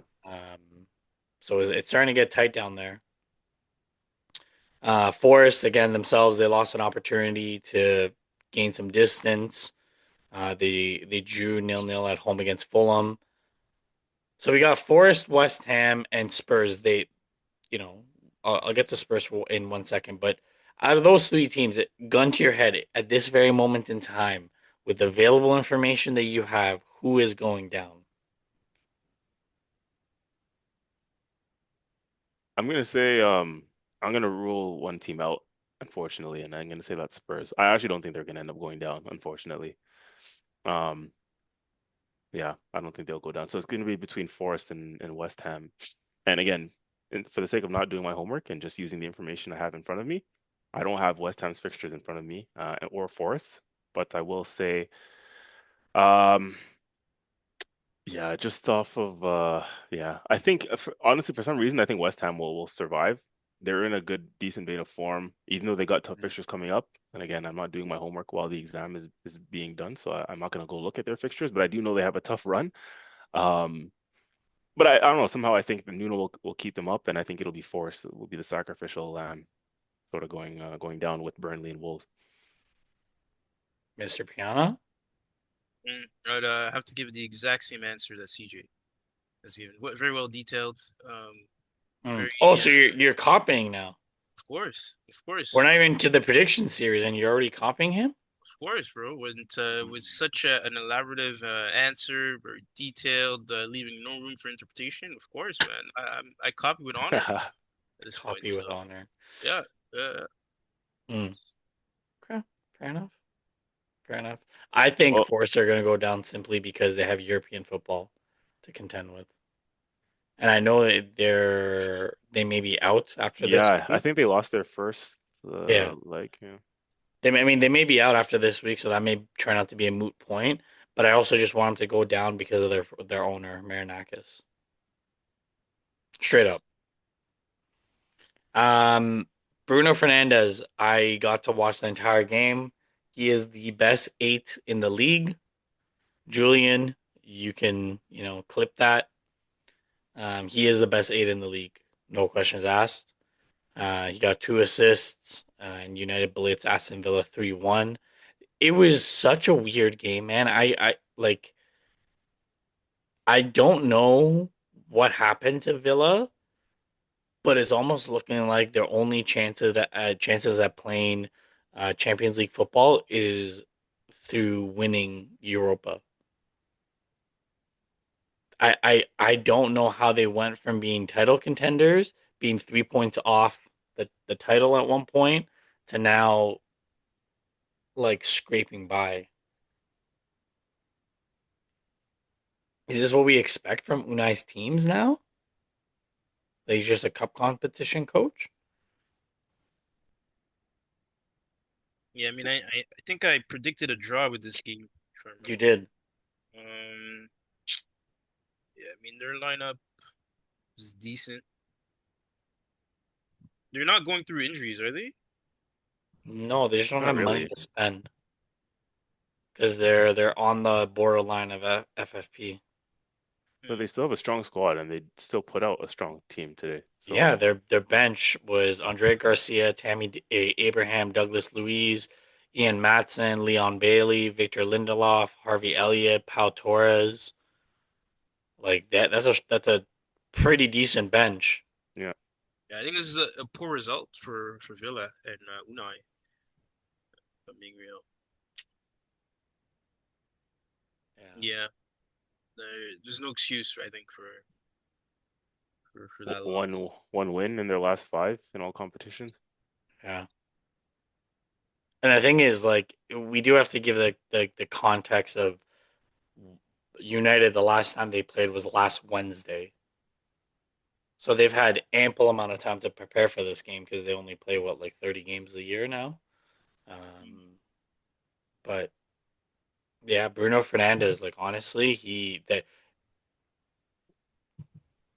So it's starting to get tight down there. Forest again themselves, they lost an opportunity to gain some distance. They drew 0-0 at home against Fulham. So we got Forest, West Ham, and Spurs. You know, I'll get to Spurs in 1 second, but out of those three teams, gun to your head at this very moment in time, with the available information that you have, who is going down? I'm gonna say I'm gonna rule one team out, unfortunately, and I'm gonna say that's Spurs. I actually don't think they're gonna end up going down, unfortunately. Um, yeah, I don't think they'll go down. So it's gonna be between Forest and West Ham. And again, for the sake of not doing my homework and just using the information I have in front of me, I don't have West Ham's fixtures in front of me, or Forest, but I will say, um, yeah, just off of yeah, I think honestly for some reason I think West Ham will survive. They're in a good, decent vein of form, even though they got tough fixtures coming up. And again, I'm not doing my homework while the exam is being done, so I'm not gonna go look at their fixtures, but I do know they have a tough run. Um, but I don't know. Somehow I think the Nuno will keep them up, and I think it'll be Forest. It will be the sacrificial lamb, sort of going down with Burnley and Wolves. Mr. Piana? I'd have to give the exact same answer that CJ has given. Very well detailed. Hmm. Very, Oh, so you're copying now. of course, of We're course, not even to the prediction series, and you're already copying him. of course, bro. When Hmm. with such an elaborative answer, very detailed, leaving no room for interpretation. Of course, man. I copy with honor at this point. Copy So with honor. yeah, Hmm. Okay, fair enough. Fair enough. I think Well, Forest are going to go down simply because they have European football to contend with, and I know that they may be out after this yeah, I week. think they lost their first Yeah, like yeah. I mean, they may be out after this week, so that may turn out to be a moot point. but I also just want him to go down because of their owner, Marinakis. Straight up. Um, Bruno Fernandez, I got to watch the entire game. He is the best eight in the league. Julian, you can, clip that. He is the best eight in the league. No questions asked. He got two assists, and United Blitz Aston Villa 3-1. It was such a weird game, man. I don't know what happened to Villa, but it's almost looking like their only chances at playing Champions League football is through winning Europa. I don't know how they went from being title contenders, being 3 points off the title at one point, to now like scraping by. Is this what we expect from Unai's teams now? That he's just a cup competition coach? Yeah, I mean, I think I predicted a draw with this game, if I You remember. did. Um, yeah, I mean, their lineup is decent. They're not going through injuries, are they? No, they just don't Not have money really, to spend because they're on the borderline of FFP. but Hmm. they still have a strong squad, and they still put out a strong team today. So Yeah, their bench was Andre Garcia, Abraham, Douglas Luiz, Ian Matson, Leon Bailey, Victor Lindelof, Harvey Elliott, Pau Torres. Like that. That's a pretty decent bench. yeah, Yeah, I think this is a poor result for Villa and Unai, if I'm being real. Yeah, Yeah, there's no excuse, I think, for that loss. one win in their last five in all competitions. yeah. And the thing is, like, we do have to give the context of United. The last time they played was last Wednesday, so they've had ample amount of time to prepare for this game because they only play what, like 30 games a year now. But yeah, Bruno Fernandez, like honestly,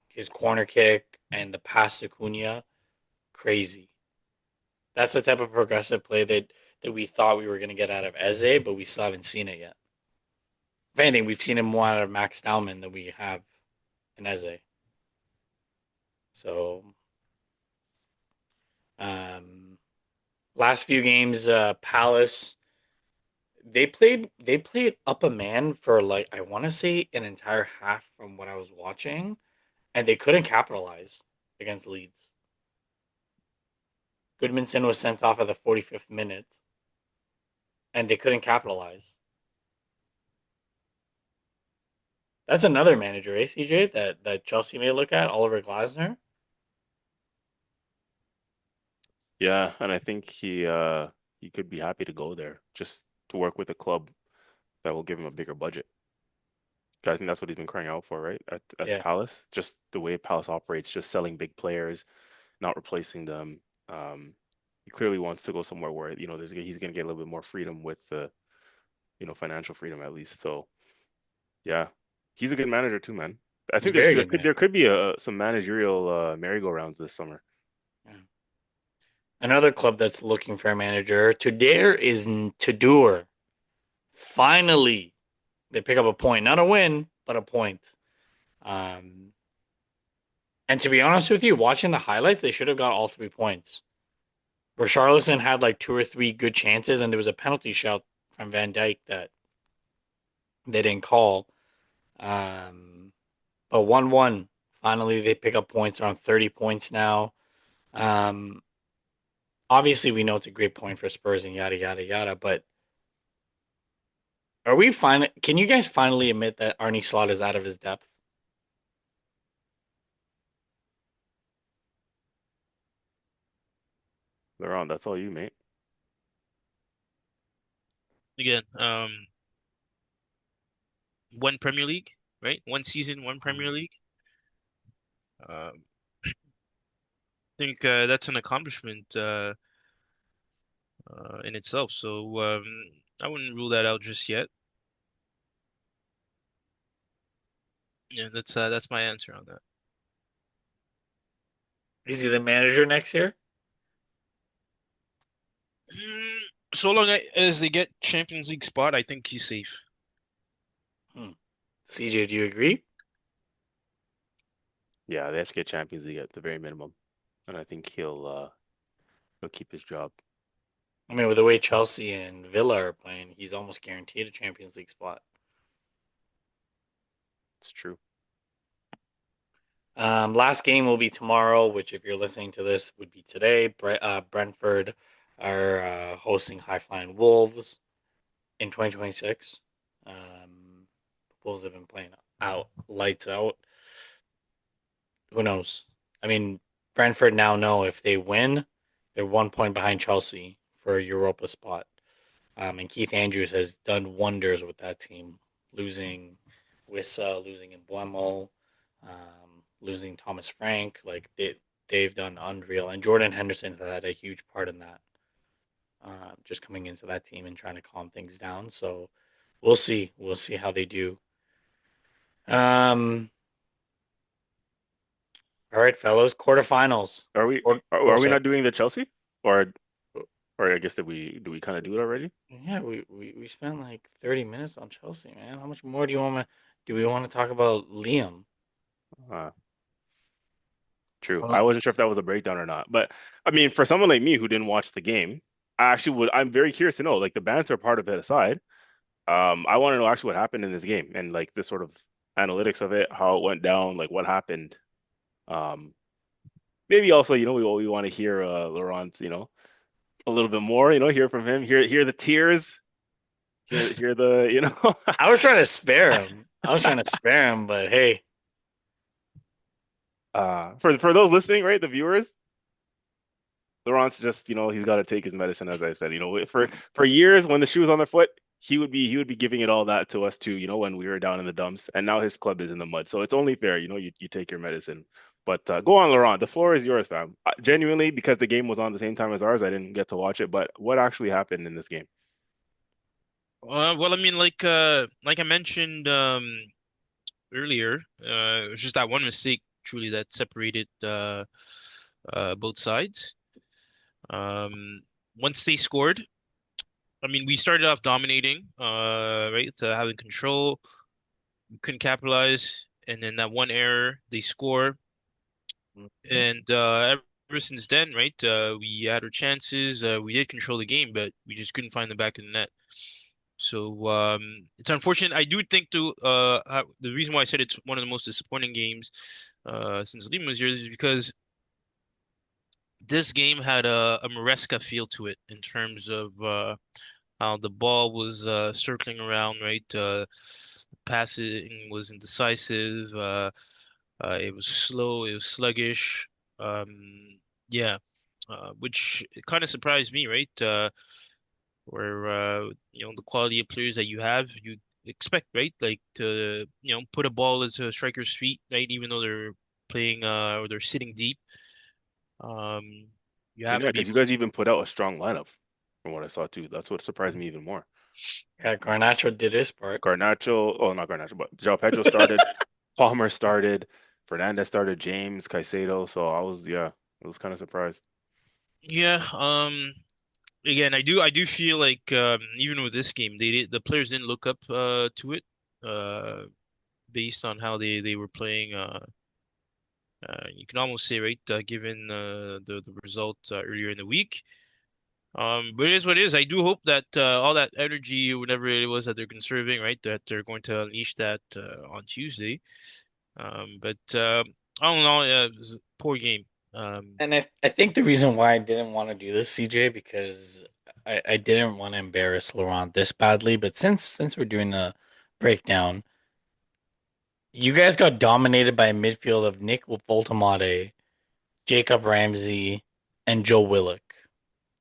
his corner kick and the pass to Cunha, crazy. That's the type of progressive play that we thought we were going to get out of Eze, but we still haven't seen it yet. If anything, we've seen it more out of Max Dowman than we have in Eze. So, um, last few games, Palace they played up a man for like I want to say an entire half from what I was watching, and they couldn't capitalize against Leeds. Goodmanson was sent off at the 45th minute, and they couldn't capitalize. That's another manager, CJ, that Chelsea may look at, Oliver Glasner. Yeah, and I think he could be happy to go there just to work with a club that will give him a bigger budget. I think that's what he's been crying out for, right? At Yeah, Palace, just the way Palace operates, just selling big players, not replacing them. Um, he clearly wants to go somewhere where, he's gonna get a little bit more freedom with the, financial freedom at least. So yeah, he's a good manager too, man. I he's a think there's very there good could there manager. could be some managerial merry-go-rounds this summer. Yeah. Another club that's looking for a manager. Tudor is Tudor. Finally, they pick up a point, not a win, but a point. Um, and to be honest with you, watching the highlights, they should have got all 3 points. Richarlison had like two or three good chances, and there was a penalty shout from Van Dijk that they didn't call. Um, but 1-1. Finally, they pick up points around 30 points now. Um, Obviously, we know it's a great point for Spurs and yada, yada, yada. But are we fine? Can you guys finally admit that Arnie Slot is out of his depth? Laurent, that's all you, mate. Again, one Premier League, right? One season, one Premier League. Um, I think that's an accomplishment in itself. So I wouldn't rule that out just yet. Yeah, that's my answer on that. Is he the manager next year? Mm, so long as they get Champions League spot, I think he's safe. Hmm. CJ, do you agree? Yeah, they have to get Champions League at the very minimum, and I think he'll keep his job. I mean, with the way Chelsea and Villa are playing, he's almost guaranteed a Champions League spot. It's true. Last game will be tomorrow, which, if you're listening to this, would be today. Brentford are hosting High Flying Wolves in 2026. Wolves have been playing out, lights out. Who knows? I mean, Brentford now know if they win, they're 1 point behind Chelsea for a Europa spot. And Keith Andrews has done wonders with that team, losing Wissa, losing Embuemo, losing Thomas Frank. Like they've done unreal, and Jordan Henderson has had a huge part in that. Just coming into that team and trying to calm things down. So we'll see. We'll see how they do. Um. All right, fellows. Quarterfinals. Are we Oh, are we sorry. not doing the Chelsea? Or or I guess that we do we kind of do it already? Yeah, we spent like 30 minutes on Chelsea, man. How much more do you want to? Do we want to talk about Liam? Uh, True. I Well, wasn't sure if that was a breakdown or not. But I mean, for someone like me who didn't watch the game, I'm very curious to know, like the banter part of it aside, I want to know actually what happened in this game and like the sort of analytics of it, how it went down, like what happened. Um, Maybe also, we want to hear Laurent, a little bit more, hear from him, hear the tears, hear the, I was trying to spare him. I was trying to spare him, but hey, for those listening, right, the viewers, Laurent's just, he's got to take his medicine, as I said. For years when the shoe was on their foot, he would be giving it all that to us too, when we were down in the dumps, and now his club is in the mud. So it's only fair, you take your medicine. But go on, Laurent. The floor is yours, fam. Genuinely, because the game was on the same time as ours, I didn't get to watch it. But what actually happened in this game? Well, I mean, like I mentioned earlier, it was just that one mistake truly that separated both sides. Um, Once they scored, I mean, we started off dominating, right, having control, we couldn't capitalize, and then that one error, they score, Mhm. and ever since then, right, we had our chances, we did control the game, but we just couldn't find the back of the net. So it's unfortunate. I do think the reason why I said it's one of the most disappointing games since Liam was here is because this game had a Maresca feel to it in terms of how the ball was circling around, right? Passing was indecisive. It was slow. It was sluggish. Yeah, which kind of surprised me, right? Where the quality of players that you have, you expect, right? Like to put a ball into a striker's feet, right? Even though they're playing or they're sitting deep. Um, you have Yeah, to be because you able. guys even put out a strong lineup from what I saw too. That's what surprised me even more. Yeah, Garnacho did his part. Garnacho, oh, not Garnacho, but João Pedro started, Palmer started, Fernandez started, James, Caicedo. So I was kind of surprised. Yeah. Again, I do feel like even with this game, the players didn't look up to it uh based on how they were playing. You can almost say, right, given the result earlier in the week. But it is what it is. I do hope that all that energy, whatever it was that they're conserving, right, that they're going to unleash that on Tuesday. But I don't know. It was a poor game. Um, And I think the reason why I didn't want to do this, CJ, because I didn't want to embarrass Laurent this badly. But since we're doing a breakdown, you guys got dominated by a midfield of Nick Voltemade, Jacob Ramsey, and Joe Willock.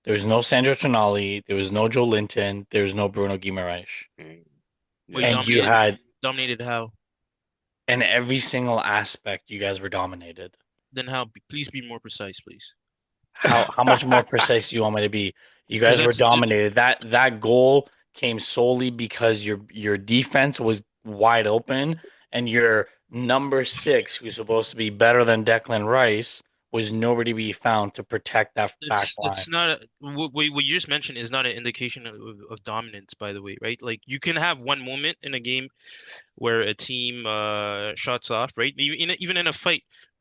There was no Sandro Tonali. There was no Joe Linton. There was no Bruno Guimaraes. Mm, Wait, yeah, And you dominated, had, dominated how? in every single aspect, you guys were dominated. Then how? Please be more precise, please. How much more precise do you want me to be? You Because guys were that's dominated. That goal came solely because your defense was wide open and your Number six, who's supposed to be better than Declan Rice, was nowhere to be found to protect that back line. That's not what you just mentioned is not an indication of dominance, by the way, right? Like you can have one moment in a game where a team shots off, right? Even in a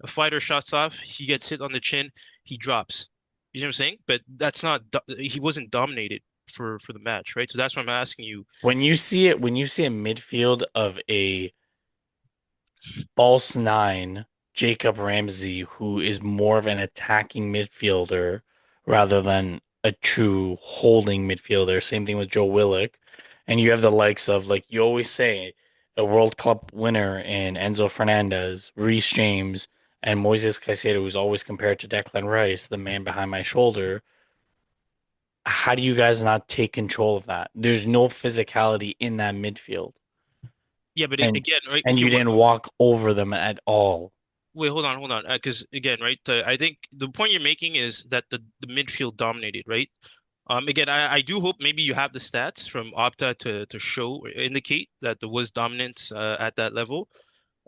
fighter shots off, he gets hit on the chin, he drops. You know what I'm saying? But that's not he wasn't dominated for the match, right? So that's why I'm asking you. When you see a midfield of a false nine, Jacob Ramsey, who is more of an attacking midfielder rather than a true holding midfielder. Same thing with Joe Willock. And you have the likes of, like you always say, a World Cup winner in Enzo Fernandez, Reece James, and Moises Caicedo, who's always compared to Declan Rice, the man behind my shoulder. How do you guys not take control of that? There's no physicality in that midfield. Yeah, but And again, right? and Okay, you didn't walk over them at all. wait, hold on, because again, right? I think the point you're making is that the midfield dominated, right? Again, I do hope maybe you have the stats from Opta to show or indicate that there was dominance at that level.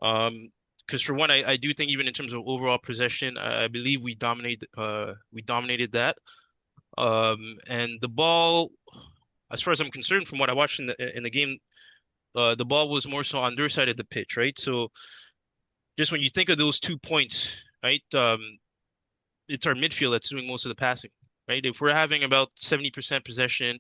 Because for one, I do think even in terms of overall possession, I believe we dominated that. And the ball, as far as I'm concerned, from what I watched in the game, the ball was more so on their side of the pitch, right? So just when you think of those 2 points, right? It's our midfield that's doing most of the passing, right? If we're having about 70% possession,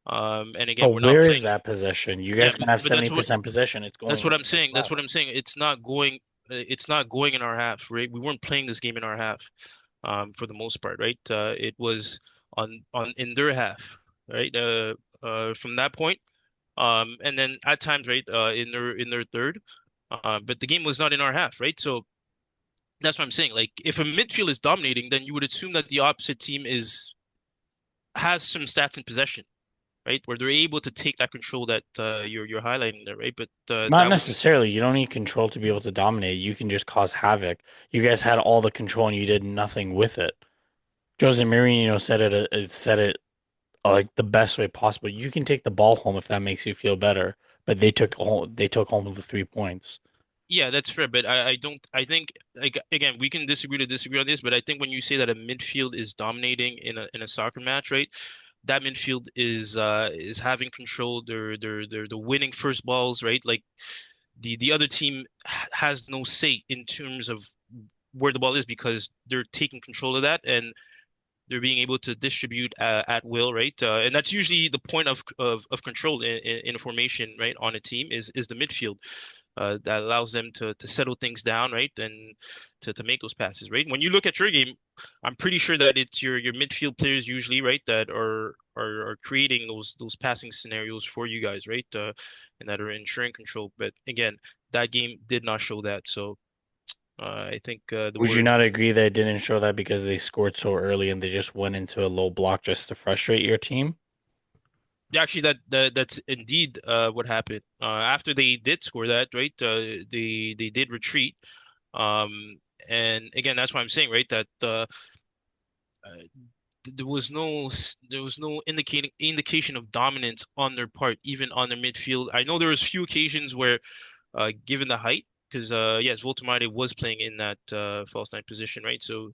and again, But we're not where is playing. that possession? You Yeah, guys can have but that's what 70% possession. It's going that's what over I'm your saying. That's flat. what I'm saying. It's not going. It's not going in our half, right? We weren't playing this game in our half, for the most part, right? It was on in their half, right? From that point, and then at times, right, in their third, but the game was not in our half, right? So that's what I'm saying. Like, if a midfield is dominating, then you would assume that the opposite team is has some stats in possession, right? Where they're able to take that control that you're highlighting there, right? But Not that wasn't. necessarily. You don't need control to be able to dominate. You can just cause havoc. You guys had all the control and you did nothing with it. Jose Mourinho said it like the best way possible. You can take the ball home if that makes you feel better, but they took home the 3 points. Yeah, that's fair, but I don't. I think, like, again, we can disagree to disagree on this, but I think when you say that a midfield is dominating in a soccer match, right? That midfield is having control. They're winning first balls, right? Like the other team has no say in terms of where the ball is because they're taking control of that and they're being able to distribute at will, right? And that's usually the point of control in a formation, right? On a team is the midfield that allows them to settle things down, right? And to make those passes, right? When you look at your game, I'm pretty sure that it's your midfield players usually, right, that are creating those passing scenarios for you guys, right? And that are ensuring control. But again, that game did not show that. So I think the Would you word. not agree that it didn't show that because they scored so early and they just went into a low block just to frustrate your team? Yeah, actually, that's indeed what happened. After they did score that, right? They did retreat. And again, that's why I'm saying, right, that uh, there was no indication of dominance on their part, even on their midfield. I know there was few occasions where, given the height, because yes, Voltemade was playing in that false nine position, right? So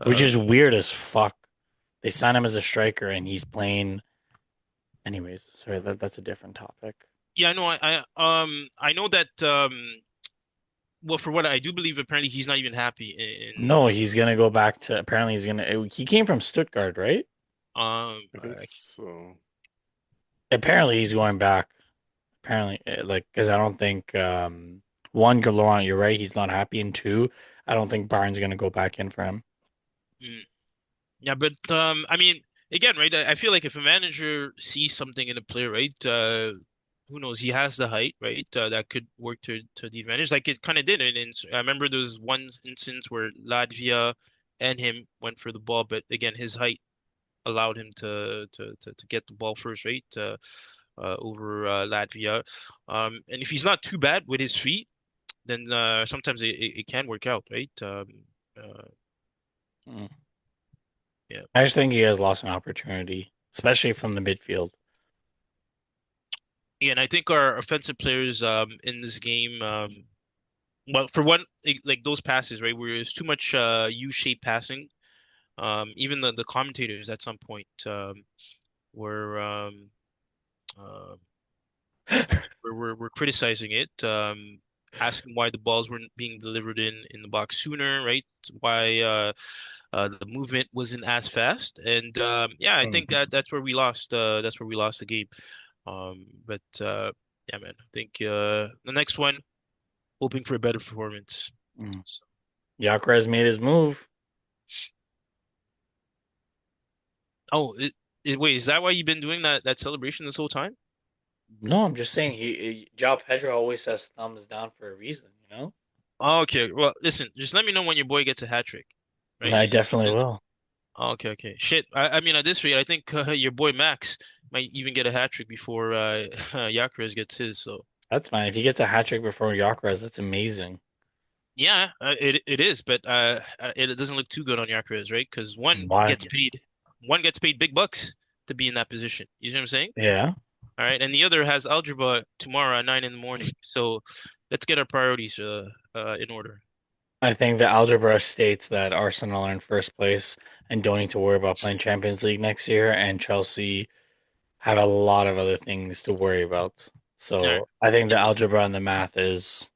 Which um, is weird as fuck. They signed him as a striker and he's playing. Anyways, sorry, that's a different topic. yeah, I know. I know that. Well, for what I do believe, apparently he's not even happy No, he's gonna go back to. Apparently, he's gonna. He came from Stuttgart, right? I think so. Apparently, he's going back. Apparently, like, because I don't think one, Laurent, you're right. He's not happy, and two, I don't think Bayern's gonna go back in for him. mm, yeah, but I mean, again, right? I feel like if a manager sees something in a player, right? Who knows? He has the height, right? That could work to the advantage, like it kind of did. And I remember there was one instance where Latvia and him went for the ball, but again, his height allowed him to get the ball first, right? Over Latvia. And if he's not too bad with his feet, then sometimes it can work out, right? Uh, Mm. yeah. I just think he has lost an opportunity, especially from the midfield. Yeah, and I think our offensive players in this game, well, for one, like those passes, right, where there's too much U-shaped passing. Even the commentators at some point were uh, were criticizing it, asking why the balls weren't being delivered in the box sooner, right? Why the movement wasn't as fast, and yeah, I think Mm. that's where we lost. That's where we lost the game. But yeah, man, I think the next one, hoping for a better performance. Mm. So, Gyökeres made his move. oh, wait, is that why you've been doing that celebration this whole time? No, I'm just saying João Pedro always says thumbs down for a reason, you know? Oh, okay, well, listen, just let me know when your boy gets a hat trick, And right? I definitely will. Oh, okay, okay. Shit, I mean, at this rate, I think your boy Max might even get a hat trick before Gyökeres gets his. So That's fine. If he gets a hat trick before Gyökeres, that's amazing. yeah, it is, but it doesn't look too good on Gyökeres, right? Because Why? one gets paid big bucks to be in that position. You see what I'm saying? Yeah. All right, and the other has algebra tomorrow at 9 in the morning. So let's get our priorities in order. I think the algebra states that Arsenal are in first place and don't need to worry about playing Champions League next year, and Chelsea have a lot of other things to worry about. All right. So I think the algebra and the math is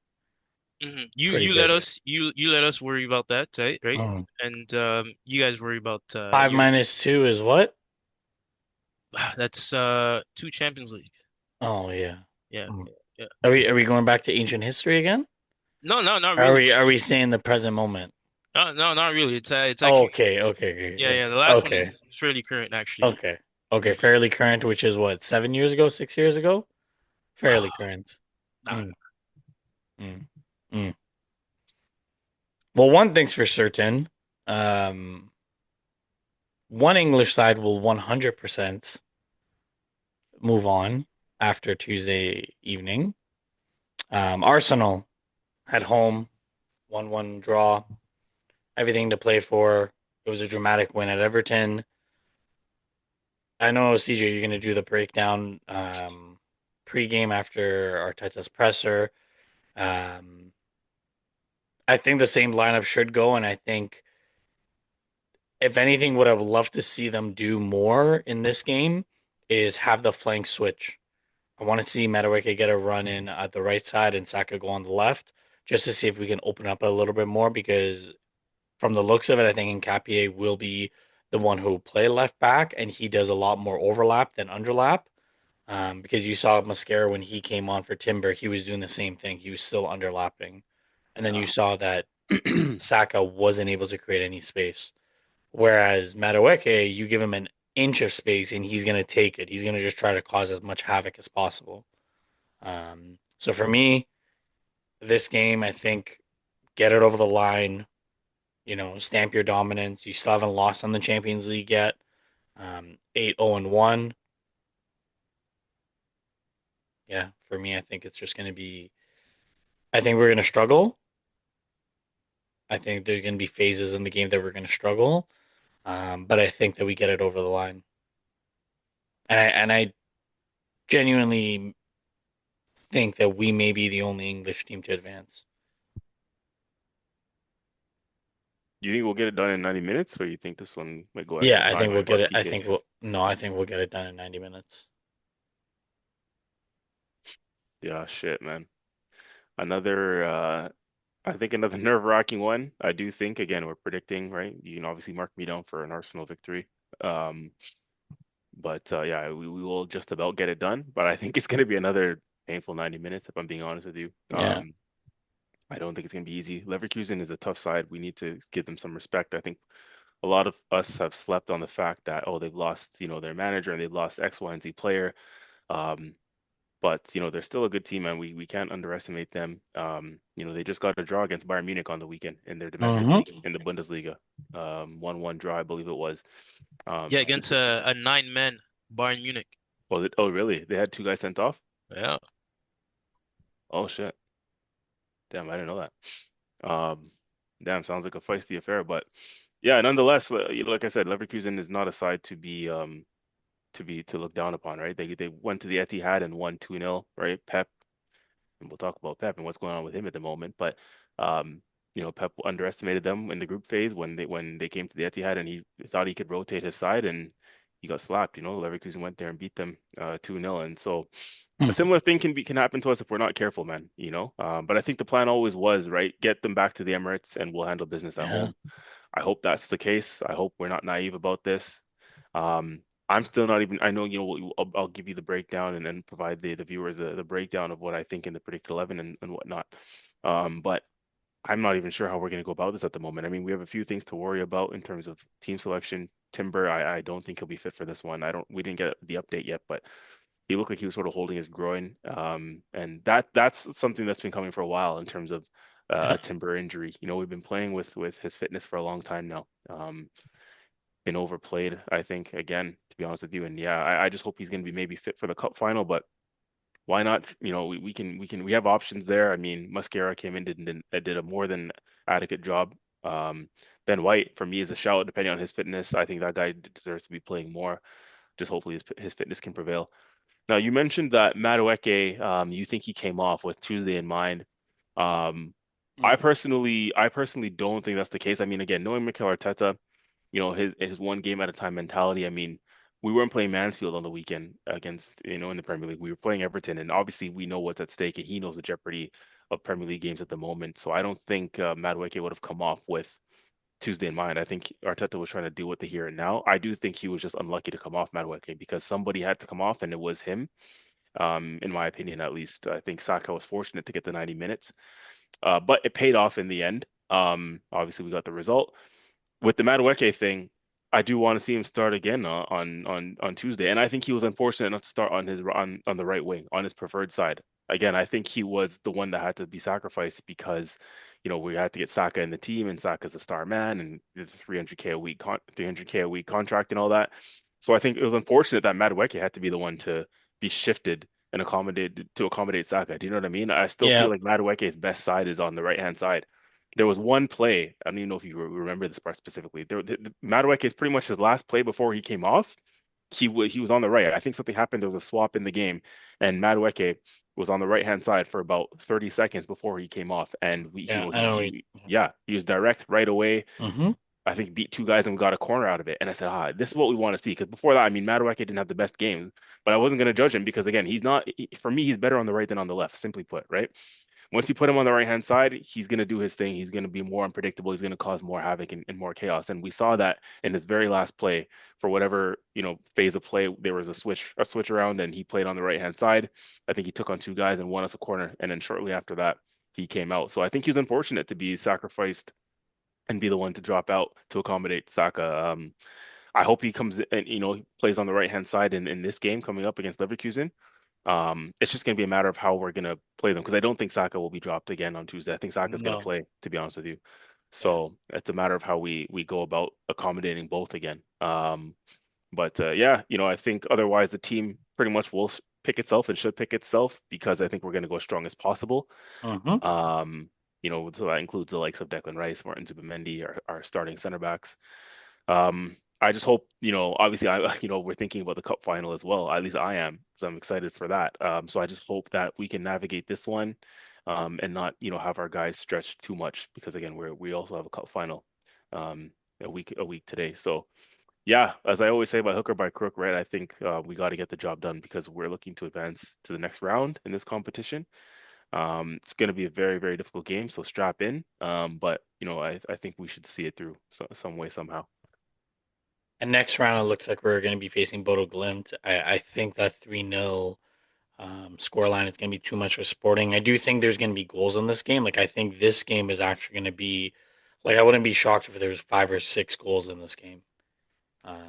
You pretty you let good. us you let us worry about that, right? Right? Mm. And you guys worry about Five your minus two is what? that's two Champions League. Oh yeah. Yeah, Mm. yeah, yeah. Are we going back to ancient history again? No, no, not Or Are really. we are we saying the present moment? No, no, not really. It's Oh, actually okay, okay, yeah, okay, yeah. The last one okay, is fairly current actually. okay, okay. Fairly current, which is what, 7 years ago, 6 years ago? Fairly current. Nah, Mm, mm, mm. Well, one thing's for certain. Um, one English side will 100% move on after Tuesday evening. Arsenal at home, 1-1 draw, everything to play for. It was a dramatic win at Everton. I know, CJ, you're going to do the breakdown pre-game after Arteta's presser. Um, I think the same lineup should go, and I think if anything, what I would love to see them do more in this game is have the flank switch. I want to see Madueke get a run in at the right side and Saka go on the left, just to see if we can open up a little bit more. Because from the looks of it, I think Nkapie will be the one who will play left back, and he does a lot more overlap than underlap. Because you saw Mascara when he came on for Timber, he was doing the same thing. He was still underlapping, and then you saw that Yeah. Saka wasn't able to create any space. Whereas Madueke, you give him an inch of space and he's going to take it. He's going to just try to cause as much havoc as possible. So for me, this game, I think get it over the line. Stamp your dominance. You still haven't lost on the Champions League yet. 8-0-1. Yeah, for me, I think it's just going to be. I think we're going to struggle. I think there's going to be phases in the game that we're going to struggle. But I think that we get it over the line. And I genuinely think that we may be the only English team to advance. You think we'll get it done in 90 minutes, or you think this one might go extra Yeah, I think time we'll or get it. I think PKs? we'll no, I think we'll get it done in 90 minutes. Yeah, shit, man. Another I think another nerve-wracking one. I do think again we're predicting, right? You can obviously mark me down for an Arsenal victory. Um, but yeah, we will just about get it done. But I think it's gonna be another painful 90 minutes, if I'm being honest with you. Yeah. I don't think it's gonna be easy. Leverkusen is a tough side. We need to give them some respect. I think a lot of us have slept on the fact that they've lost, their manager and they've lost X, Y, and Z player. Um, but they're still a good team, and we can't underestimate them. They just got a draw against Bayern Munich on the weekend in their domestic Mm-hmm. league in the Bundesliga. 1-1 draw, I believe it was. yeah, It's against a nine-man Bayern Munich. oh really? They had two guys sent off? Yeah. Oh shit. Damn, I didn't know that. Damn, sounds like a feisty affair, but yeah, nonetheless, like I said, Leverkusen is not a side to look down upon, right? They went to the Etihad and won 2-0, right? Pep, and we'll talk about Pep and what's going on with him at the moment. But Um, Pep underestimated them in the group phase when they came to the Etihad, and he thought he could rotate his side, and he got slapped. Leverkusen went there and beat them 2-0, and so a Hmm. similar thing can happen to us if we're not careful, man. But I think the plan always was right, get them back to the Emirates, and we'll handle business at Yeah. home. I hope that's the case. I hope we're not naive about this. I'm still not even. I know, I'll give you the breakdown and then provide the viewers the breakdown of what I think in the predicted 11 and whatnot. But I'm not even sure how we're going to go about this at the moment. I mean, we have a few things to worry about in terms of team selection. Timber, I don't think he'll be fit for this one. We didn't get the update yet, but he looked like he was sort of holding his groin. And that's something that's been coming for a while in terms of Yeah. a Timber injury. We've been playing with his fitness for a long time now. Been overplayed, I think, again, to be honest with you. And yeah, I just hope he's going to be maybe fit for the cup final, but why not? We have options there. I mean, Mascara came in did a more than adequate job. Um, Ben White for me is a shout depending on his fitness. I think that guy deserves to be playing more. Just hopefully his fitness can prevail. Now you mentioned that Madueke, you think he came off with Tuesday in mind. Um, Hmm. I personally don't think that's the case. I mean, again, knowing Mikel Arteta, his one game at a time mentality. I mean, we weren't playing Mansfield on the weekend against, in the Premier League. We were playing Everton, and obviously we know what's at stake, and he knows the jeopardy of Premier League games at the moment. So I don't think Madueke would have come off with Tuesday in mind. I think Arteta was trying to deal with the here and now. I do think he was just unlucky to come off Madueke because somebody had to come off, and it was him. In my opinion, at least. I think Saka was fortunate to get the 90 minutes, but it paid off in the end. Obviously, we got the result with the Madueke thing. I do want to see him start again on Tuesday, and I think he was unfortunate enough to start on the right wing on his preferred side. Again, I think he was the one that had to be sacrificed because, we had to get Saka in the team, and Saka's the star man, and the 300K a week 300K a week contract and all that. So I think it was unfortunate that Madueke had to be the one to be shifted and accommodated to accommodate Saka. Do you know what I mean? I still feel Yeah. like Madueke's best side is on the right hand side. There was one play. I don't even know if you remember this part specifically. Madueke is pretty much his last play before he came off. He was on the right. I think something happened. There was a swap in the game, and Madueke was on the right hand side for about 30 seconds before he came off. And Yeah. I know. he was direct right away. Mm-hmm. I think beat two guys and we got a corner out of it. And I said, this is what we want to see. Because before that, I mean, Madueke didn't have the best games, but I wasn't going to judge him because again, for me, he's better on the right than on the left. Simply put, right? Once you put him on the right hand side, he's going to do his thing. He's going to be more unpredictable. He's going to cause more havoc and more chaos. And we saw that in his very last play for whatever, phase of play. There was a switch around and he played on the right hand side. I think he took on two guys and won us a corner. And then shortly after that, he came out. So I think he was unfortunate to be sacrificed and be the one to drop out to accommodate Saka. I hope he comes and, plays on the right hand side in this game coming up against Leverkusen. It's just going to be a matter of how we're going to play them because I don't think Saka will be dropped again on Tuesday. I think Saka's going to No. play, to be honest with you. Yeah. So it's a matter of how we go about accommodating both again. But yeah, I think otherwise the team pretty much will pick itself and should pick itself because I think we're going to go as strong as possible. Mm-hmm. Um, so that includes the likes of Declan Rice, Martin Zubimendi, our starting center backs. I just hope, obviously, we're thinking about the cup final as well. At least I am, because I'm excited for that. So I just hope that we can navigate this one, and not, have our guys stretched too much, because again, we also have a cup final, um, a week today. So yeah, as I always say, by hook or by crook, right? I think we got to get the job done because we're looking to advance to the next round in this competition. It's going to be a very, very difficult game, so strap in. But I think we should see it through some way somehow. And next round, it looks like we're going to be facing Bodo Glimt. I think that 3-0 scoreline is going to be too much for Sporting. I do think there's going to be goals in this game. Like, I think this game is actually going to be, like, I wouldn't be shocked if there's 5 or 6 goals in this game.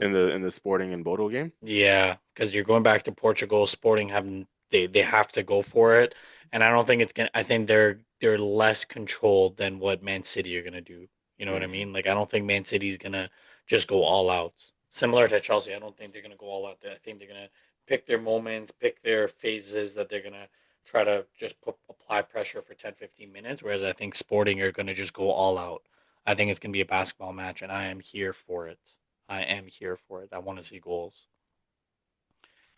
In Um, the Sporting and Bodo game. Yeah, because you're going back to Portugal. Sporting have they have to go for it, and I don't think it's gonna. I think they're less controlled than what Man City are gonna do. You know what I Hmm. mean? Like I don't think Man City's gonna just go all out. Similar to Chelsea, I don't think they're gonna go all out. I think they're gonna pick their moments, pick their phases that they're gonna try to just apply pressure for 10, 15 minutes. Whereas I think Sporting are gonna just go all out. I think it's gonna be a basketball match, and I am here for it. I am here for it. I want to see goals.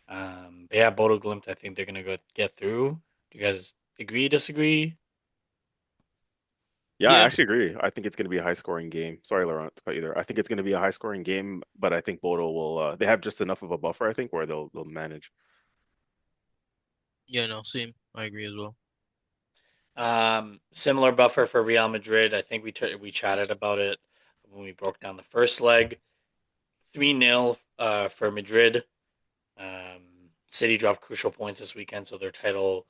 But yeah, Bodo Glimt, I think they're gonna go get through. Do you guys agree, disagree? Yeah, I Yeah, actually agree. I think it's going to be a high scoring game. Sorry, Laurent, to cut you there. I think it's going to be a high scoring game, but I think Bodo will. They have just enough of a buffer, I think, where they'll manage. yeah, no, same. I agree as well. Similar buffer for Real Madrid. I think we chatted about it when we broke down the first leg. 3-0 for Madrid. City dropped crucial points this weekend, so their title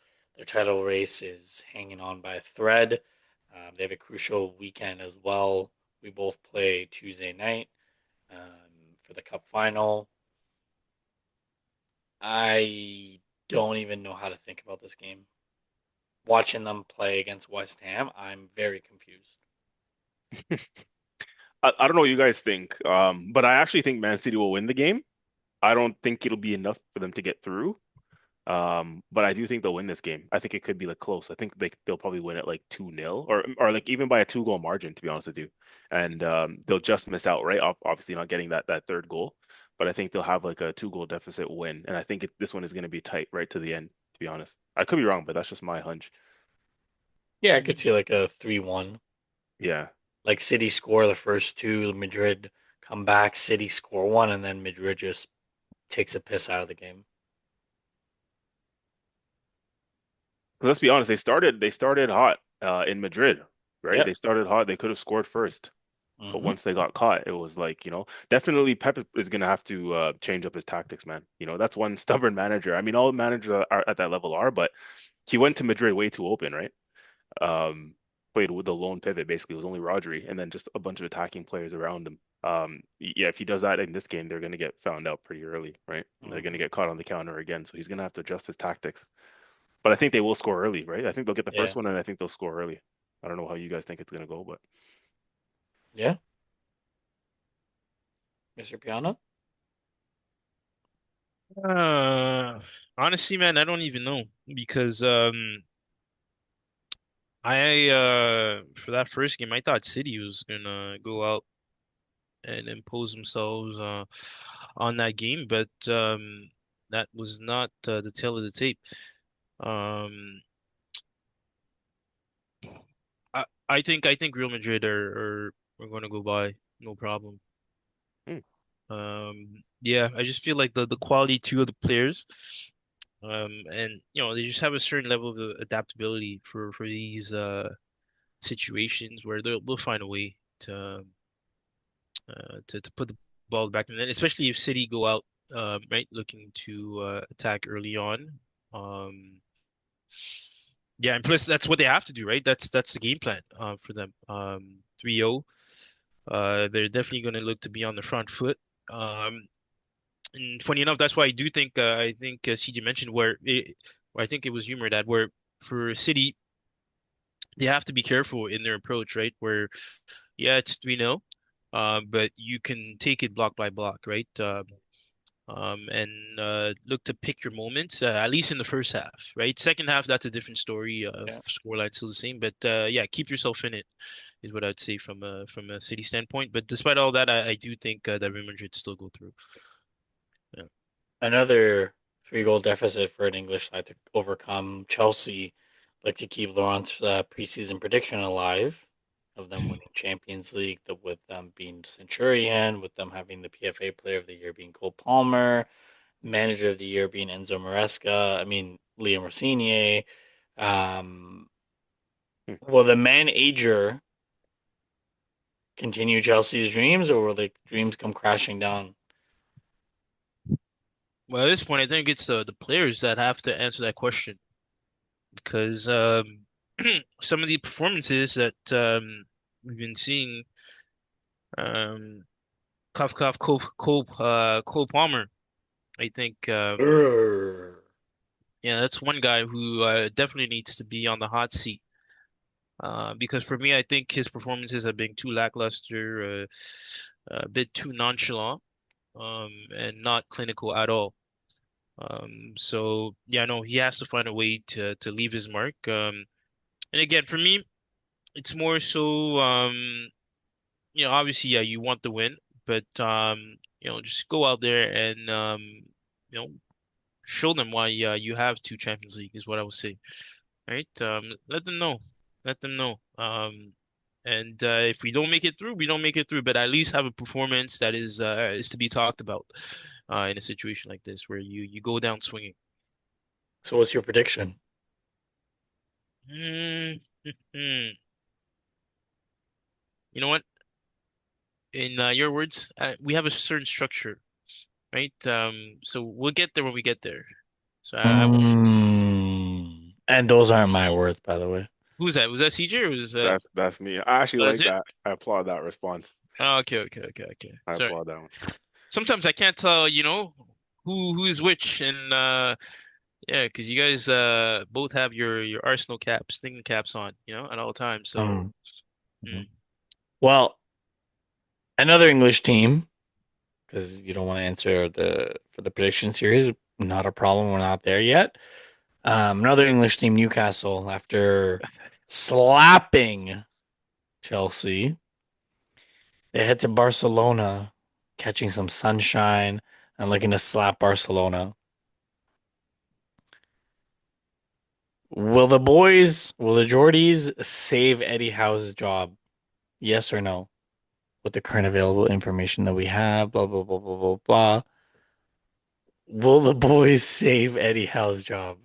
race is hanging on by a thread. They have a crucial weekend as well. We both play Tuesday night for the cup final. I don't even know how to think about this game. Watching them play against West Ham, I'm very confused. I don't know what you guys think, but I actually think Man City will win the game. I don't think it'll be enough for them to get through. But I do think they'll win this game. I think it could be like close. I think they'll probably win it like 2-0 or like even by a 2 goal margin, to be honest with you. And they'll just miss out, right? Obviously not getting that third goal, but I think they'll have like a 2 goal deficit win. And I think this one is going to be tight right to the end, to be honest. I could be wrong, but that's just my hunch. Yeah, I could Mm. see like a 3-1. Yeah. Like City score the first two, Madrid come back, City score one, and then Madrid just takes a piss out of the game. 'Cause let's be honest, they started hot in Madrid, right? Yep. They started hot. They could have scored first. But Mm-hmm. once they got caught, it was like, definitely Pep is gonna have to change up his tactics, man. That's one stubborn manager. I mean, all managers are at that level are, but he went to Madrid way too open, right? Um, Played with the lone pivot, basically. It was only Rodri and then just a bunch of attacking players around him. Yeah, if he does that in this game, they're gonna get found out pretty early, right? They're gonna Mm-hmm. get caught on the counter again, so he's gonna have to adjust his tactics. But I think they will score early, right? I think they'll get the first Yeah. one, and I think they'll score early. I don't know how you guys think it's gonna go, but Yeah. Mr. Piano? Uh, Honestly, man, I don't even know because I for that first game, I thought City was gonna go out and impose themselves on that game, but that was not the tail of the tape. Um, I think Real Madrid are going to go by no problem. hmm. Yeah, I just feel like the quality too of the players, and they just have a certain level of adaptability for these situations where they'll find a way to put the ball back in the net, especially if City go out right looking to attack early on. Um, yeah, and plus that's what they have to do, right? That's the game plan for them. 3-0. They're definitely going to look to be on the front foot. Um, and funny enough, that's why I think CJ mentioned where I think it was humor that where for City they have to be careful in their approach, right? Where yeah, it's 3-0, but you can take it block by block, right? And look to pick your moments, at least in the first half, right? Second half, that's a different story. Yeah. Scoreline still the same, but yeah, keep yourself in it is what I'd say from a City standpoint. But despite all that, I do think that Real Madrid still go through. Yeah. Another 3-goal deficit for an English side to overcome. Chelsea like to keep Laurent's preseason prediction alive of them winning Champions League, with them being Centurion, with them having the PFA Player of the Year being Cole Palmer, Manager of the Year being Enzo Maresca. I mean, Liam Rossinier. Um, Hmm. will the manager continue Chelsea's dreams, or will the dreams come crashing down? Well, at this point, I think it's the players that have to answer that question because some of the performances that we've been seeing, um, Cole Palmer, I think, Urgh. yeah, that's one guy who definitely needs to be on the hot seat. Because for me, I think his performances have been too lackluster, a bit too nonchalant, and not clinical at all. So yeah, no, he has to find a way to leave his mark. And again, for me, it's more so, obviously, yeah, you want the win, but just go out there and you know, show them why you have two Champions League is what I would say, right? Let them know, let them know. And if we don't make it through, we don't make it through. But at least have a performance that is to be talked about in a situation like this where you go down swinging. So what's your prediction? Mm, you know what? In your words, we have a certain structure, right? So we'll get there when we get there. So I won't. And those aren't my words, by the way. Who's that? Was that CJ or was that? That's me. I actually Oh, that's like it? that. I applaud that response. Oh, okay. I Sorry. applaud that one. Sometimes I can't tell, who's which, and yeah, because you guys both have your Arsenal caps, thinking caps on, at all times. So, Um, mm. well, another English team, because you don't want to answer for the prediction series. Not a problem. We're not there yet. Another English team, Newcastle, after slapping Chelsea, they head to Barcelona, catching some sunshine and looking to slap Barcelona. Will the Geordies save Eddie Howe's job? Yes or no? With the current available information that we have, blah, blah, blah, blah, blah, blah. Will the boys save Eddie Howe's job?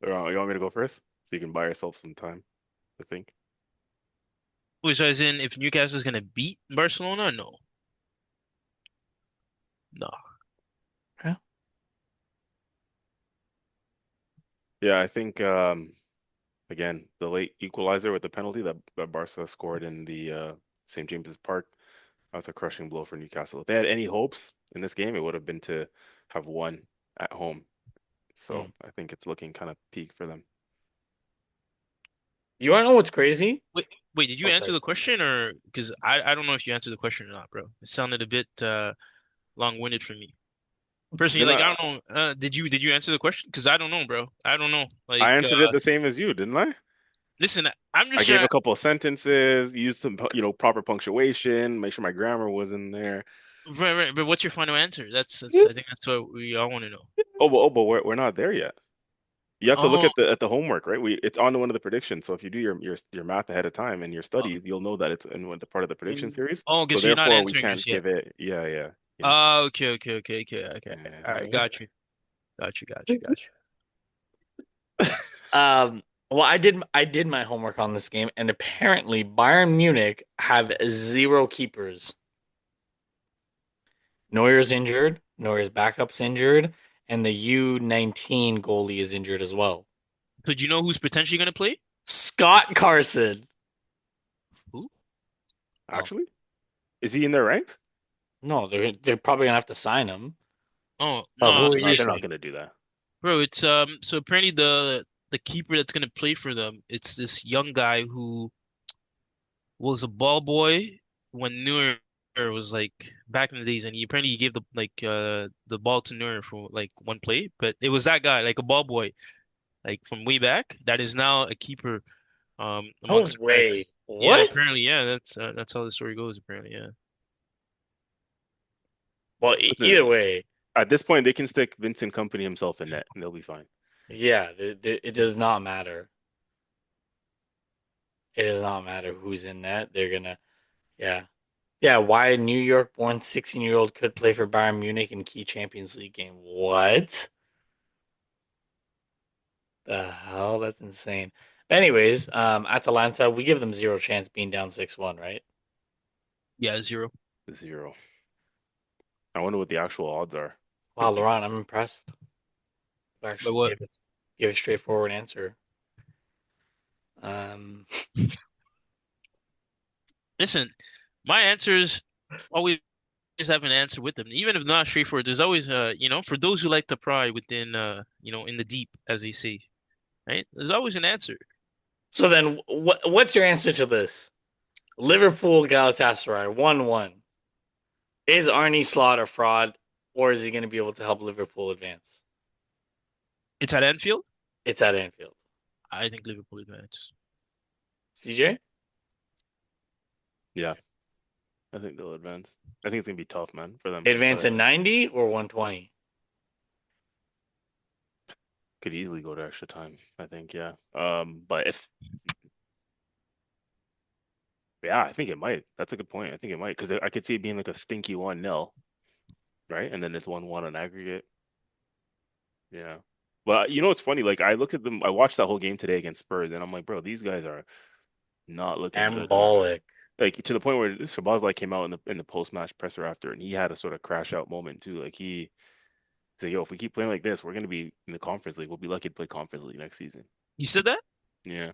You want me to go first? So you can buy yourself some time to think. Which as in, if Newcastle's gonna beat Barcelona, no, no. Okay. Yeah, I think again, the late equalizer with the penalty that Barca scored in the St. James's Park, that was a crushing blow for Newcastle. If they had any hopes in this game, it would have been to have won at home. So Hmm. I think it's looking kind of peak for them. You want to know what's crazy? Wait, wait, did you Oh, answer sorry. the question or because I don't know if you answered the question or not, bro. It sounded a bit long-winded for me. Personally, Then like I don't know. Did you answer the question? Because I don't know, bro. I don't know. I Like, answered it the same as you, didn't I? listen, I'm I just gave trying. a couple of sentences, used some, proper punctuation, make sure my grammar was in there. Right. But what's your final answer? That's. I think that's what we all want to know. Oh, but we're not there yet. You have to look Oh, at the homework, right? It's on one of the predictions. So if you do your math ahead of time and your oh, studies, you'll know that it's in one the part of the prediction series. oh, So because you're not therefore, we answering can't just yet. give it. Yeah, yeah, yeah. Oh, okay. All right, Uh-huh. got you. Um, well, I did my homework on this game, and apparently Bayern Munich have zero keepers. Neuer's injured, Neuer's backup's injured, and the U19 goalie is injured as well. So do you know who's potentially gonna play? Scott Carson. Who? Oh Actually, is he in their ranks? no, they're probably gonna have to sign him. Oh Who no, are No, you they're not saying? gonna do that. bro. It's So apparently the keeper that's gonna play for them, it's this young guy who was a ball boy when Neuer was like back in the days, and he gave the ball to Neuer for like one play, but it was that guy, like a ball boy, like from way back, that is now a keeper No amongst the way. ranks. Yeah, What? apparently, yeah, that's how the story goes. Apparently, yeah. Well, Listen, either way, at this point, they can stick Vincent Company himself in net, and they'll be fine. yeah, it does not matter. It does not matter who's in net. They're gonna, yeah, yeah. Why a New York-born 16-year-old could play for Bayern Munich in key Champions League game? What the hell? That's insane. But anyways, Atalanta, we give them zero chance being down 6-1, right? Yeah, zero. 0. I wonder what the actual odds are. Wow, Laurent, I'm impressed. You But actually what? gave a straightforward answer. Um, Listen, my answers always have an answer with them, even if not straightforward. There's always for those who like to pry within in the deep, as they say, right? There's always an answer. so then, what's your answer to this? Liverpool Galatasaray 1-1. Is Arnie Slot a fraud, or is he going to be able to help Liverpool advance? It's at Anfield. It's at Anfield. I think Liverpool advance. CJ? Yeah, I think they'll advance. I think it's gonna be tough, man, for them. They advance But in 90 or 120? could easily go to extra time, I think, yeah. But if yeah, I think it might. That's a good point. I think it might because I could see it being like a stinky 1-0, right? And then it's 1-1 on aggregate. Yeah. But you know what's funny? Like I look at them, I watched that whole game today against Spurs, and I'm like, bro, these guys are not looking good, man. Ambolic. Like to the point where Shabazz came out in the post match presser after, and he had a sort of crash out moment too. Like he said, "Yo, if we keep playing like this, we're gonna be in the Conference League. We'll be lucky to play Conference League next season." You said that? Yeah,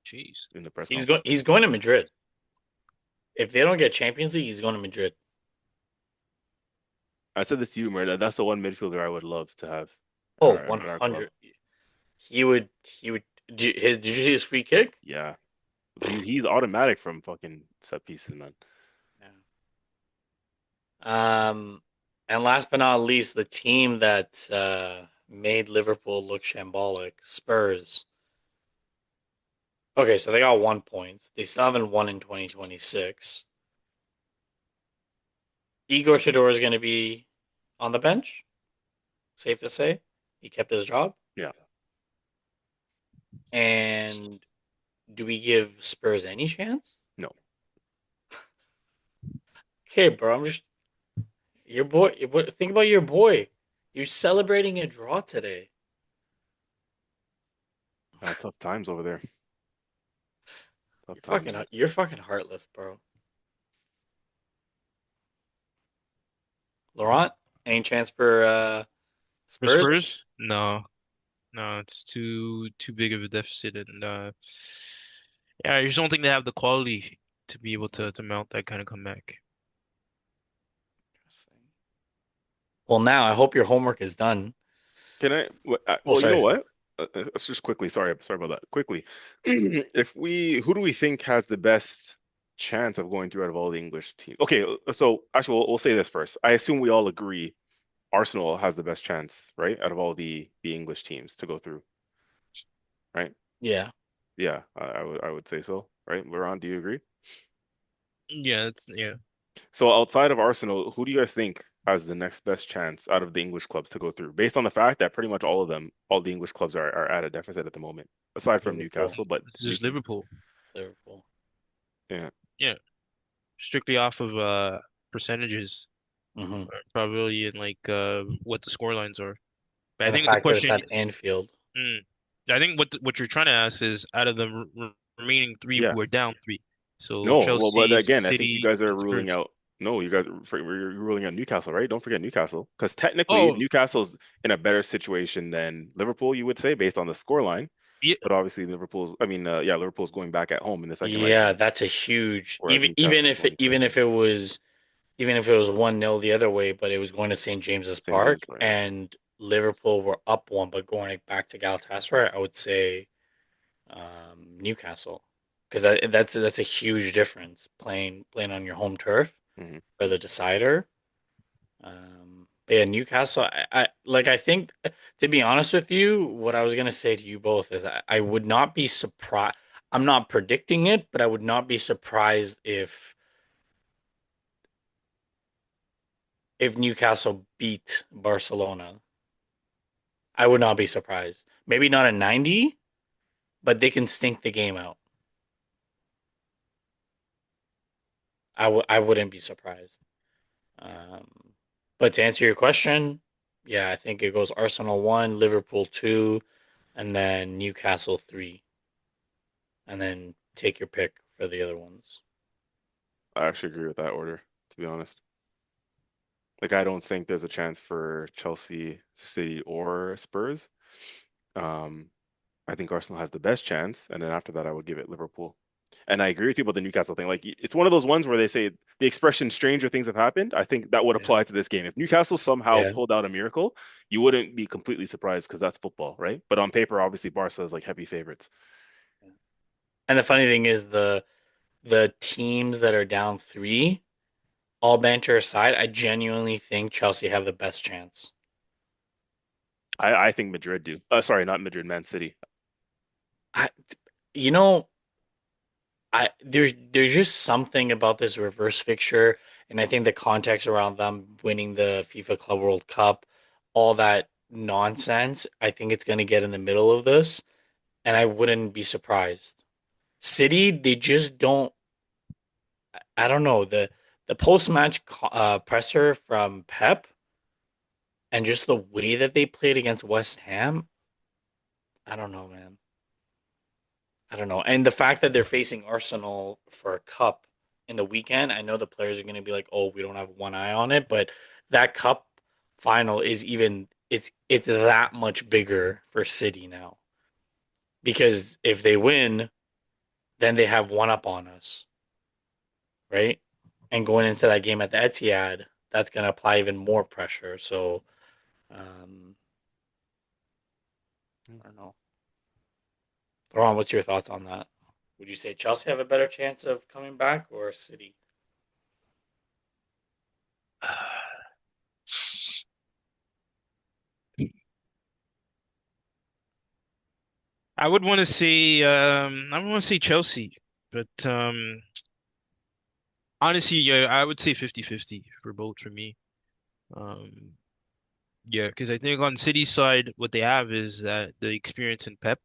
Jeez. in the press He's going. conference. He's going to Madrid. If they don't get Champions League, he's going to Madrid. I said this to you, Mehrdad. That's the one midfielder I would love to have Oh, at our club. 100. He would. He would. Did you see his free kick? Yeah, he's automatic from fucking set pieces, man. Yeah. And last but not least, the team that made Liverpool look shambolic, Spurs. Okay, so they got 1 point. They still haven't won in 2026. Igor Shador is going to be on the bench. Safe to say, he kept his job. Yeah, And do we give Spurs any chance? no. Okay, bro. I'm just your boy. Think about your boy. You're celebrating a draw today. Tough times over there. Tough You're times. fucking heartless, bro. Laurent, any chance for For Spurs? Spurs? No. No, it's too big of a deficit, and yeah, I just don't think they have the quality to be able to mount that kind of comeback. Well, now I hope your homework is done. Can I? Oh, Well, you know sorry. what? Let's just quickly. Sorry about that. Quickly, if who do we think has the best chance of going through out of all the English teams? Okay, so actually, we'll say this first. I assume we all agree Arsenal has the best chance, right, out of all the English teams to go through, right? Yeah. Yeah, I would say so, right? Laurent, do you agree? Yeah, yeah. So outside of Arsenal, who do you guys think has the next best chance out of the English clubs to go through, based on the fact that pretty much all of them, all the English clubs are at a deficit at the moment, aside from Liverpool. Newcastle, but It's we just see, Liverpool. Liverpool. yeah, Yeah, strictly off of percentages, Hmm. probability, and like what the score lines are. But I And the think the fact that it's question, at Anfield. mm, I think what you're trying to ask is out of the remaining three yeah. who are down three, so No, well, but Chelsea, again, I think you City, guys are and ruling Spurs. out. No, you're ruling out Newcastle, right? Don't forget Newcastle, because technically Oh, Newcastle's in a better situation than Liverpool, you would say, based on the scoreline. yeah. But obviously yeah, Liverpool's going back at home in the second leg Yeah, game, that's a huge. whereas Even Newcastle's if going to even if it was 1-0 the other way, but it was going to St. James's St. James Park Park. Yeah. and Liverpool were up one, but going back to Galatasaray, I would say Newcastle because that's a huge difference playing on your home turf Hmm. for the decider. But yeah, Newcastle. I think to be honest with you, what I was gonna say to you both is I would not be surprised. I'm not predicting it, but I would not be surprised if Newcastle beat Barcelona. I would not be surprised. Maybe not a 90, but they can stink the game out. I wouldn't be surprised. Um, but to answer your question, yeah, I think it goes Arsenal 1, Liverpool 2, and then Newcastle 3, and then take your pick for the other ones. I actually agree with that order, to be honest. Like, I don't think there's a chance for Chelsea, City, or Spurs. Um, I think Arsenal has the best chance, and then after that, I would give it Liverpool. And I agree with you about the Newcastle thing. Like, it's one of those ones where they say the expression "stranger things have happened." I think that would Yeah. apply to this game. If Newcastle somehow Yeah. pulled out a miracle, you wouldn't be completely surprised because that's football, right? But on paper, obviously, Barca is like heavy favorites. And the funny thing is the teams that are down 3, all banter aside, I genuinely think Chelsea have the best chance. I think Madrid do. Sorry, not Madrid, Man City. I you know, there's just something about this reverse fixture, and I think the context around them winning the FIFA Club World Cup, all that nonsense. I think it's going to get in the middle of this, and I wouldn't be surprised. City, they just don't. I don't know the post match presser from Pep and just the way that they played against West Ham. I don't know, man. I don't know. And the fact that they're facing Arsenal for a cup in the weekend, I know the players are going to be like, "Oh, we don't have one eye on it," but that cup final is even it's that much bigger for City now because if they win, then they have one up on us, right? And going into that game at the Etihad, that's going to apply even more pressure. So, um, I don't know. Laurent, what's your thoughts on that? Would you say Chelsea have a better chance of coming back or City? I would want to say Chelsea, but honestly, yeah, I would say 50-50 for both for me. Um, yeah, because I think on City's side, what they have is that the experience in Pep,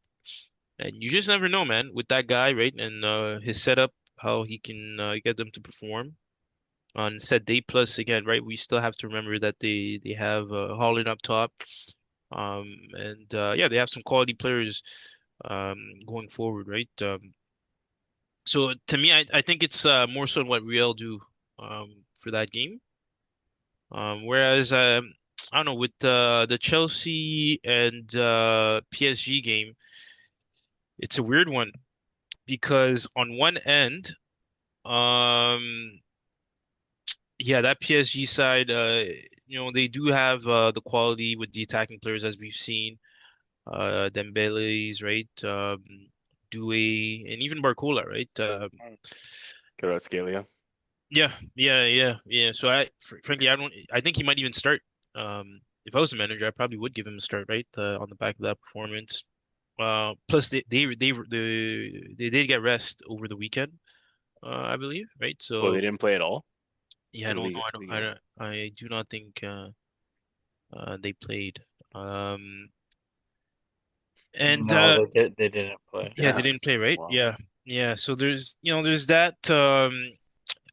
and you just never know, man, with that guy, right? And his setup, how he can get them to perform on set day plus again, right? We still have to remember that they have Holland up top, and yeah, they have some quality players going forward, right? So to me, I think it's more so what Real do for that game. Whereas I don't know with the Chelsea and PSG game, it's a weird one because on one end, um, yeah, that PSG side, they do have the quality with the attacking players as we've seen, Dembele's right, Doué, and even Barcola, right? Kvaratskhelia. Yeah. So frankly, I think he might even start. If I was the manager, I probably would give him a start, right? On the back of that performance. Plus they did get rest over the weekend, I believe, right? Well, they So didn't play at all yeah, I in don't know. League. League. I do not think they played. Um, and No, they didn't play. yeah, they Damn. didn't play, right? Wow. Yeah. So there's that.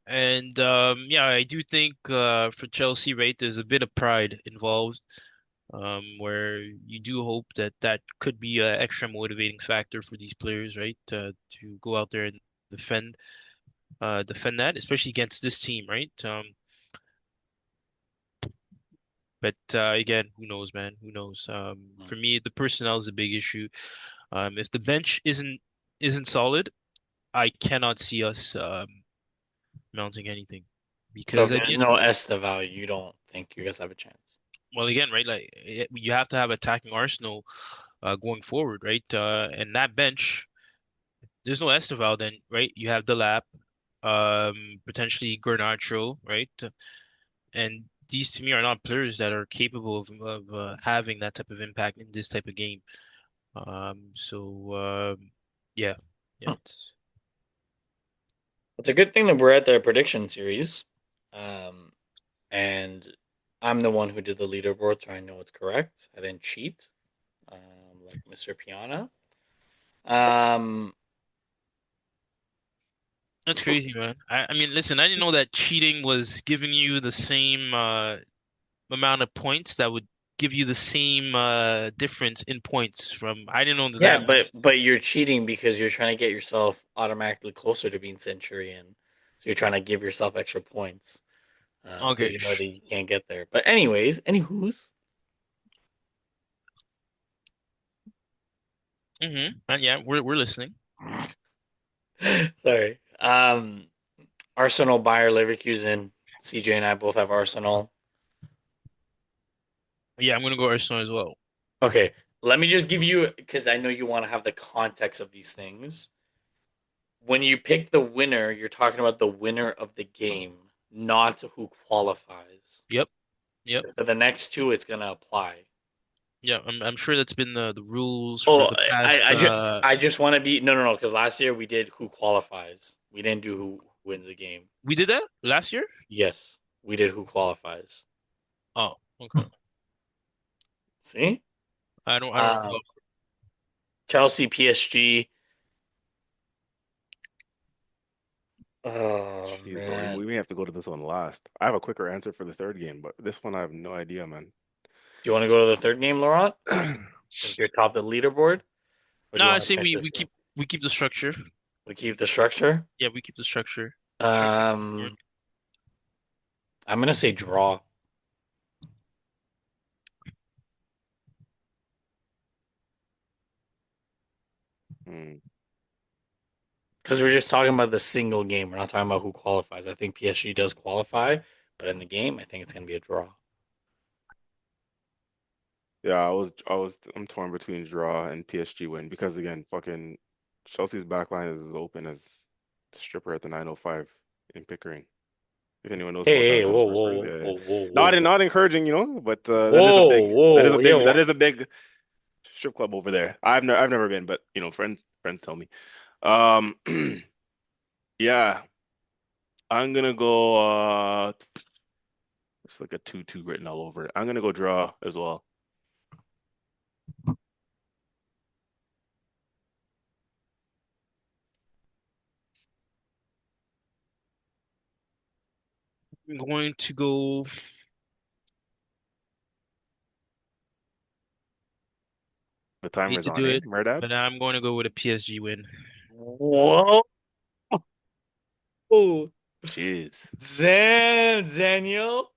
And yeah, I do think for Chelsea, right, there's a bit of pride involved, where you do hope that that could be an extra motivating factor for these players, right, to go out there and defend defend that, especially against this team, right? But again, who knows, man? Who knows? For me, the personnel is a big issue. If the bench isn't solid, I cannot see us mounting anything So because if there's again, no Esteval, you don't think you guys have a chance? well, again, right? Like you have to have attacking Arsenal going forward, right? And that bench, there's no Esteval, then, right? You have Delap, potentially Garnacho, right? And these to me are not players that are capable of having that type of impact in this type of game. Yeah, yeah, Huh. It's a good thing that we're at the prediction series, um, and I'm the one who did the leaderboard, so I know it's correct. I didn't cheat, like Mr. Piana. Um, that's crazy, man. I mean, listen, I didn't know that cheating was giving you the same amount of points that would give you the same difference in points from. I didn't know that yeah, that but was. you're cheating because you're trying to get yourself automatically closer to being Centurion, so you're trying to give yourself extra points because Okay. you know that you can't get there. But anyways, anywho's. Yeah, we're listening. Sorry. Arsenal, Bayer, Leverkusen. CJ and I both have Arsenal. Yeah, I'm gonna go Arsenal as well. Okay, let me just give you because I know you want to have the context of these things. When you pick the winner, you're talking about the winner of the game, not who qualifies. Yep. Yep. For the next two, it's gonna apply. Yeah, I'm sure that's been the rules for Oh, the past I just want to be no because last year we did who qualifies. We didn't do who wins the game. we did that last year? Yes, we did who qualifies. Oh, okay. See? I don't Um, recall. Chelsea, PSG. Oh Jeez, bro, man. we may have to go to this one last. I have a quicker answer for the third game, but this one I have no idea, man. Do you want to go to the third game, Laurent? Since you're top of the leaderboard, or do No, you I want to say finish we this we game? keep we keep the structure. We keep the structure. Yeah, we keep the structure. Structure is important. Um, I'm gonna say draw Hmm. because we're just talking about the single game. We're not talking about who qualifies. I think PSG does qualify, but in the game, I think it's gonna be a draw. Yeah, I'm torn between draw and PSG win because again, fucking Chelsea's backline is as open as stripper at the 905 in Pickering. If anyone knows about Hey, hey, that whoa, reference, whoa, yeah. whoa, whoa, whoa, Not whoa, not encouraging, but whoa, whoa, yeah, that is a big strip club over there. I've never been, but friends tell me. Um, yeah, I'm gonna go. It's like a 2-2 written all over it. I'm gonna go draw as well. I'm going to go. The Hate timer's to on, do eh, it, Mehrdad? but I'm going to go with a PSG win. whoa. Jeez, Daniel.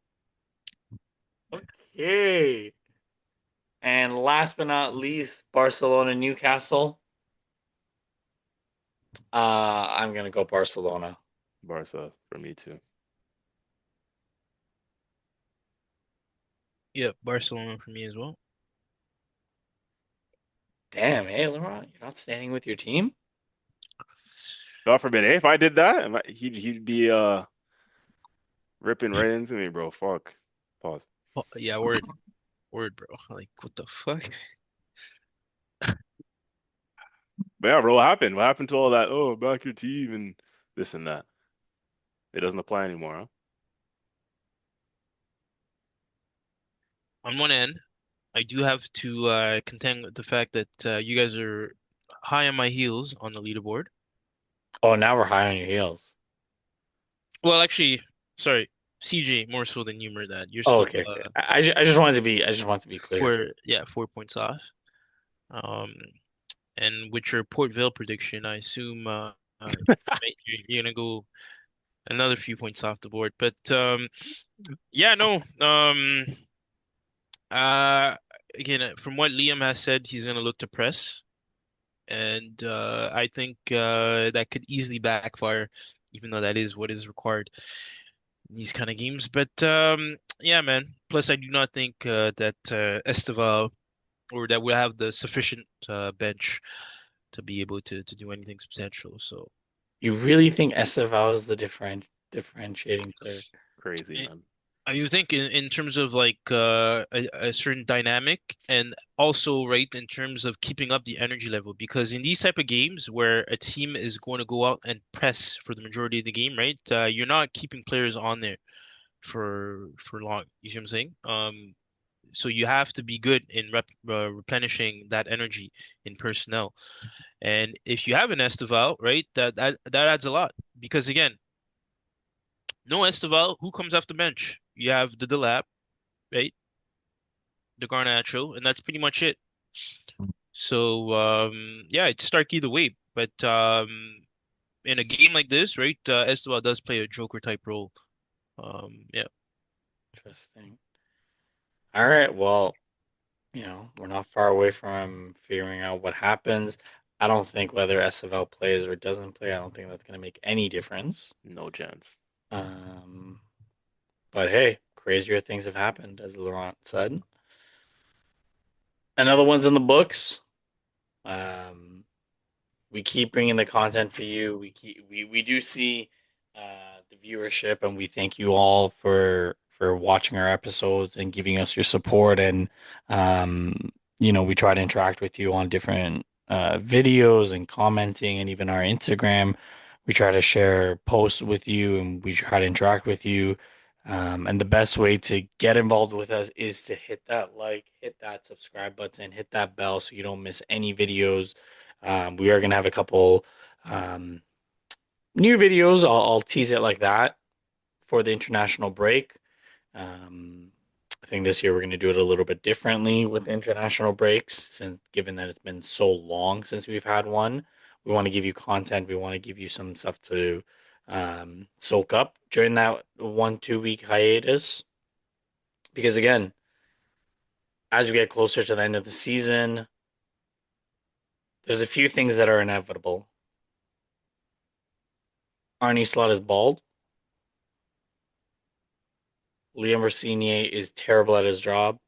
Okay. And last but not least, Barcelona, Newcastle. I'm gonna go Barcelona. Barca for me too. Yeah, Barcelona for me as well. Damn, hey Laurent, you're not standing with your team. God forbid, eh? If I did that, he'd be ripping right into me, bro. Fuck. Pause. Oh, yeah, word, bro. Like, what the fuck? But yeah, bro, what happened? What happened to all that? Oh, back your team and this and that. It doesn't apply anymore, huh? On one end, I do have to contend with the fact that you guys are high on my heels on the leaderboard. Oh, now we're high on your heels. Well, actually, sorry, CJ more so than you, Mehrdad. You're Oh, still okay, okay. I just wanted to be clear. 4 points off. Um, and with your Port Vale prediction, I assume you're gonna go another few points off the board. But yeah, no. Uh, again, from what Liam has said, he's gonna look to press, and I think that could easily backfire, even though that is what is required in these kind of games. But yeah, man. Plus, I do not think that Esteval or that we'll have the sufficient bench to be able to do anything substantial. So You really think SFL is the differentiating player? Crazy, I man. I would think in terms of like a certain dynamic and also right in terms of keeping up the energy level because in these type of games where a team is going to go out and press for the majority of the game, right? You're not keeping players on there for long. You see what I'm saying? So you have to be good in replenishing that energy in personnel. And if you have an Estival, right, that adds a lot because again, no Estival, who comes off the bench? You have the Delap, right, the Garnacho, and that's pretty much it. So yeah, it's Stark either way. But in a game like this, right, Estival does play a Joker type role. Yeah, Interesting. All right, well, we're not far away from figuring out what happens. I don't think whether SFL plays or doesn't play, I don't think that's going to make any difference. No chance. Um, but hey, crazier things have happened, as Laurent said. Another one's in the books. Um, we keep bringing the content for you. We do see the viewership, and we thank you all for watching our episodes and giving us your support. And we try to interact with you on different videos and commenting, and even our Instagram. We try to share posts with you, and we try to interact with you. And the best way to get involved with us is to hit that like, hit that subscribe button, hit that bell so you don't miss any videos. We are going to have a couple um, new videos. I'll tease it like that for the international break. Um, I think this year we're going to do it a little bit differently with the international breaks, since given that it's been so long since we've had one. We want to give you content. We want to give you some stuff to soak up during that 1 2 week hiatus. Because again, as we get closer to the end of the season, there's a few things that are inevitable. Arnie Slot is bald. Liam Rossinier is terrible at his job,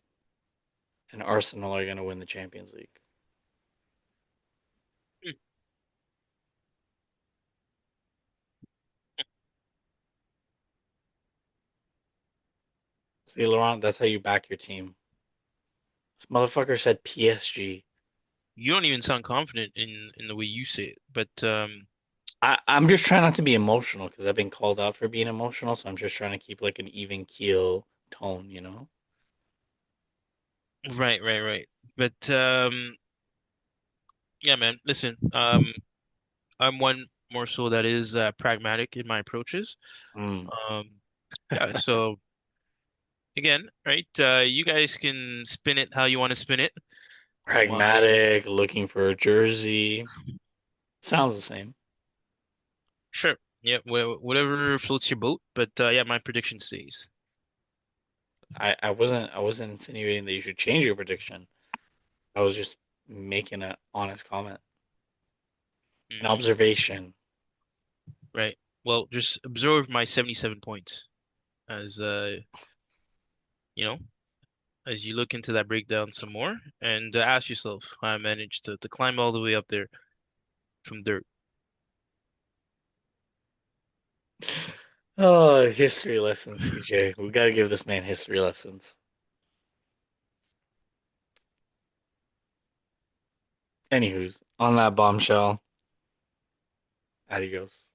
and Arsenal are going to win the Champions League. See, Laurent, that's how you back your team. This motherfucker said PSG. You don't even sound confident in the way you say it. But I'm just trying not to be emotional because I've been called out for being emotional, so I'm just trying to keep like an even keel tone, you know? right, right, right. But yeah, man. Listen, I'm one more so that is pragmatic in my approaches. Mm. Um, yeah. So again, right? You guys can spin it how you want to spin it. My Pragmatic, looking for a jersey. Sounds the same. Sure. Yeah, whatever floats your boat. But yeah, my prediction stays. I wasn't insinuating that you should change your prediction. I was just making an honest comment, an Hmm. observation. Right. Well, just observe my 77 points as you know, as you look into that breakdown some more and ask yourself how I managed to climb all the way up there from dirt. Oh, history lessons, CJ. We gotta give this man history lessons. Anywho's, on that bombshell, adios.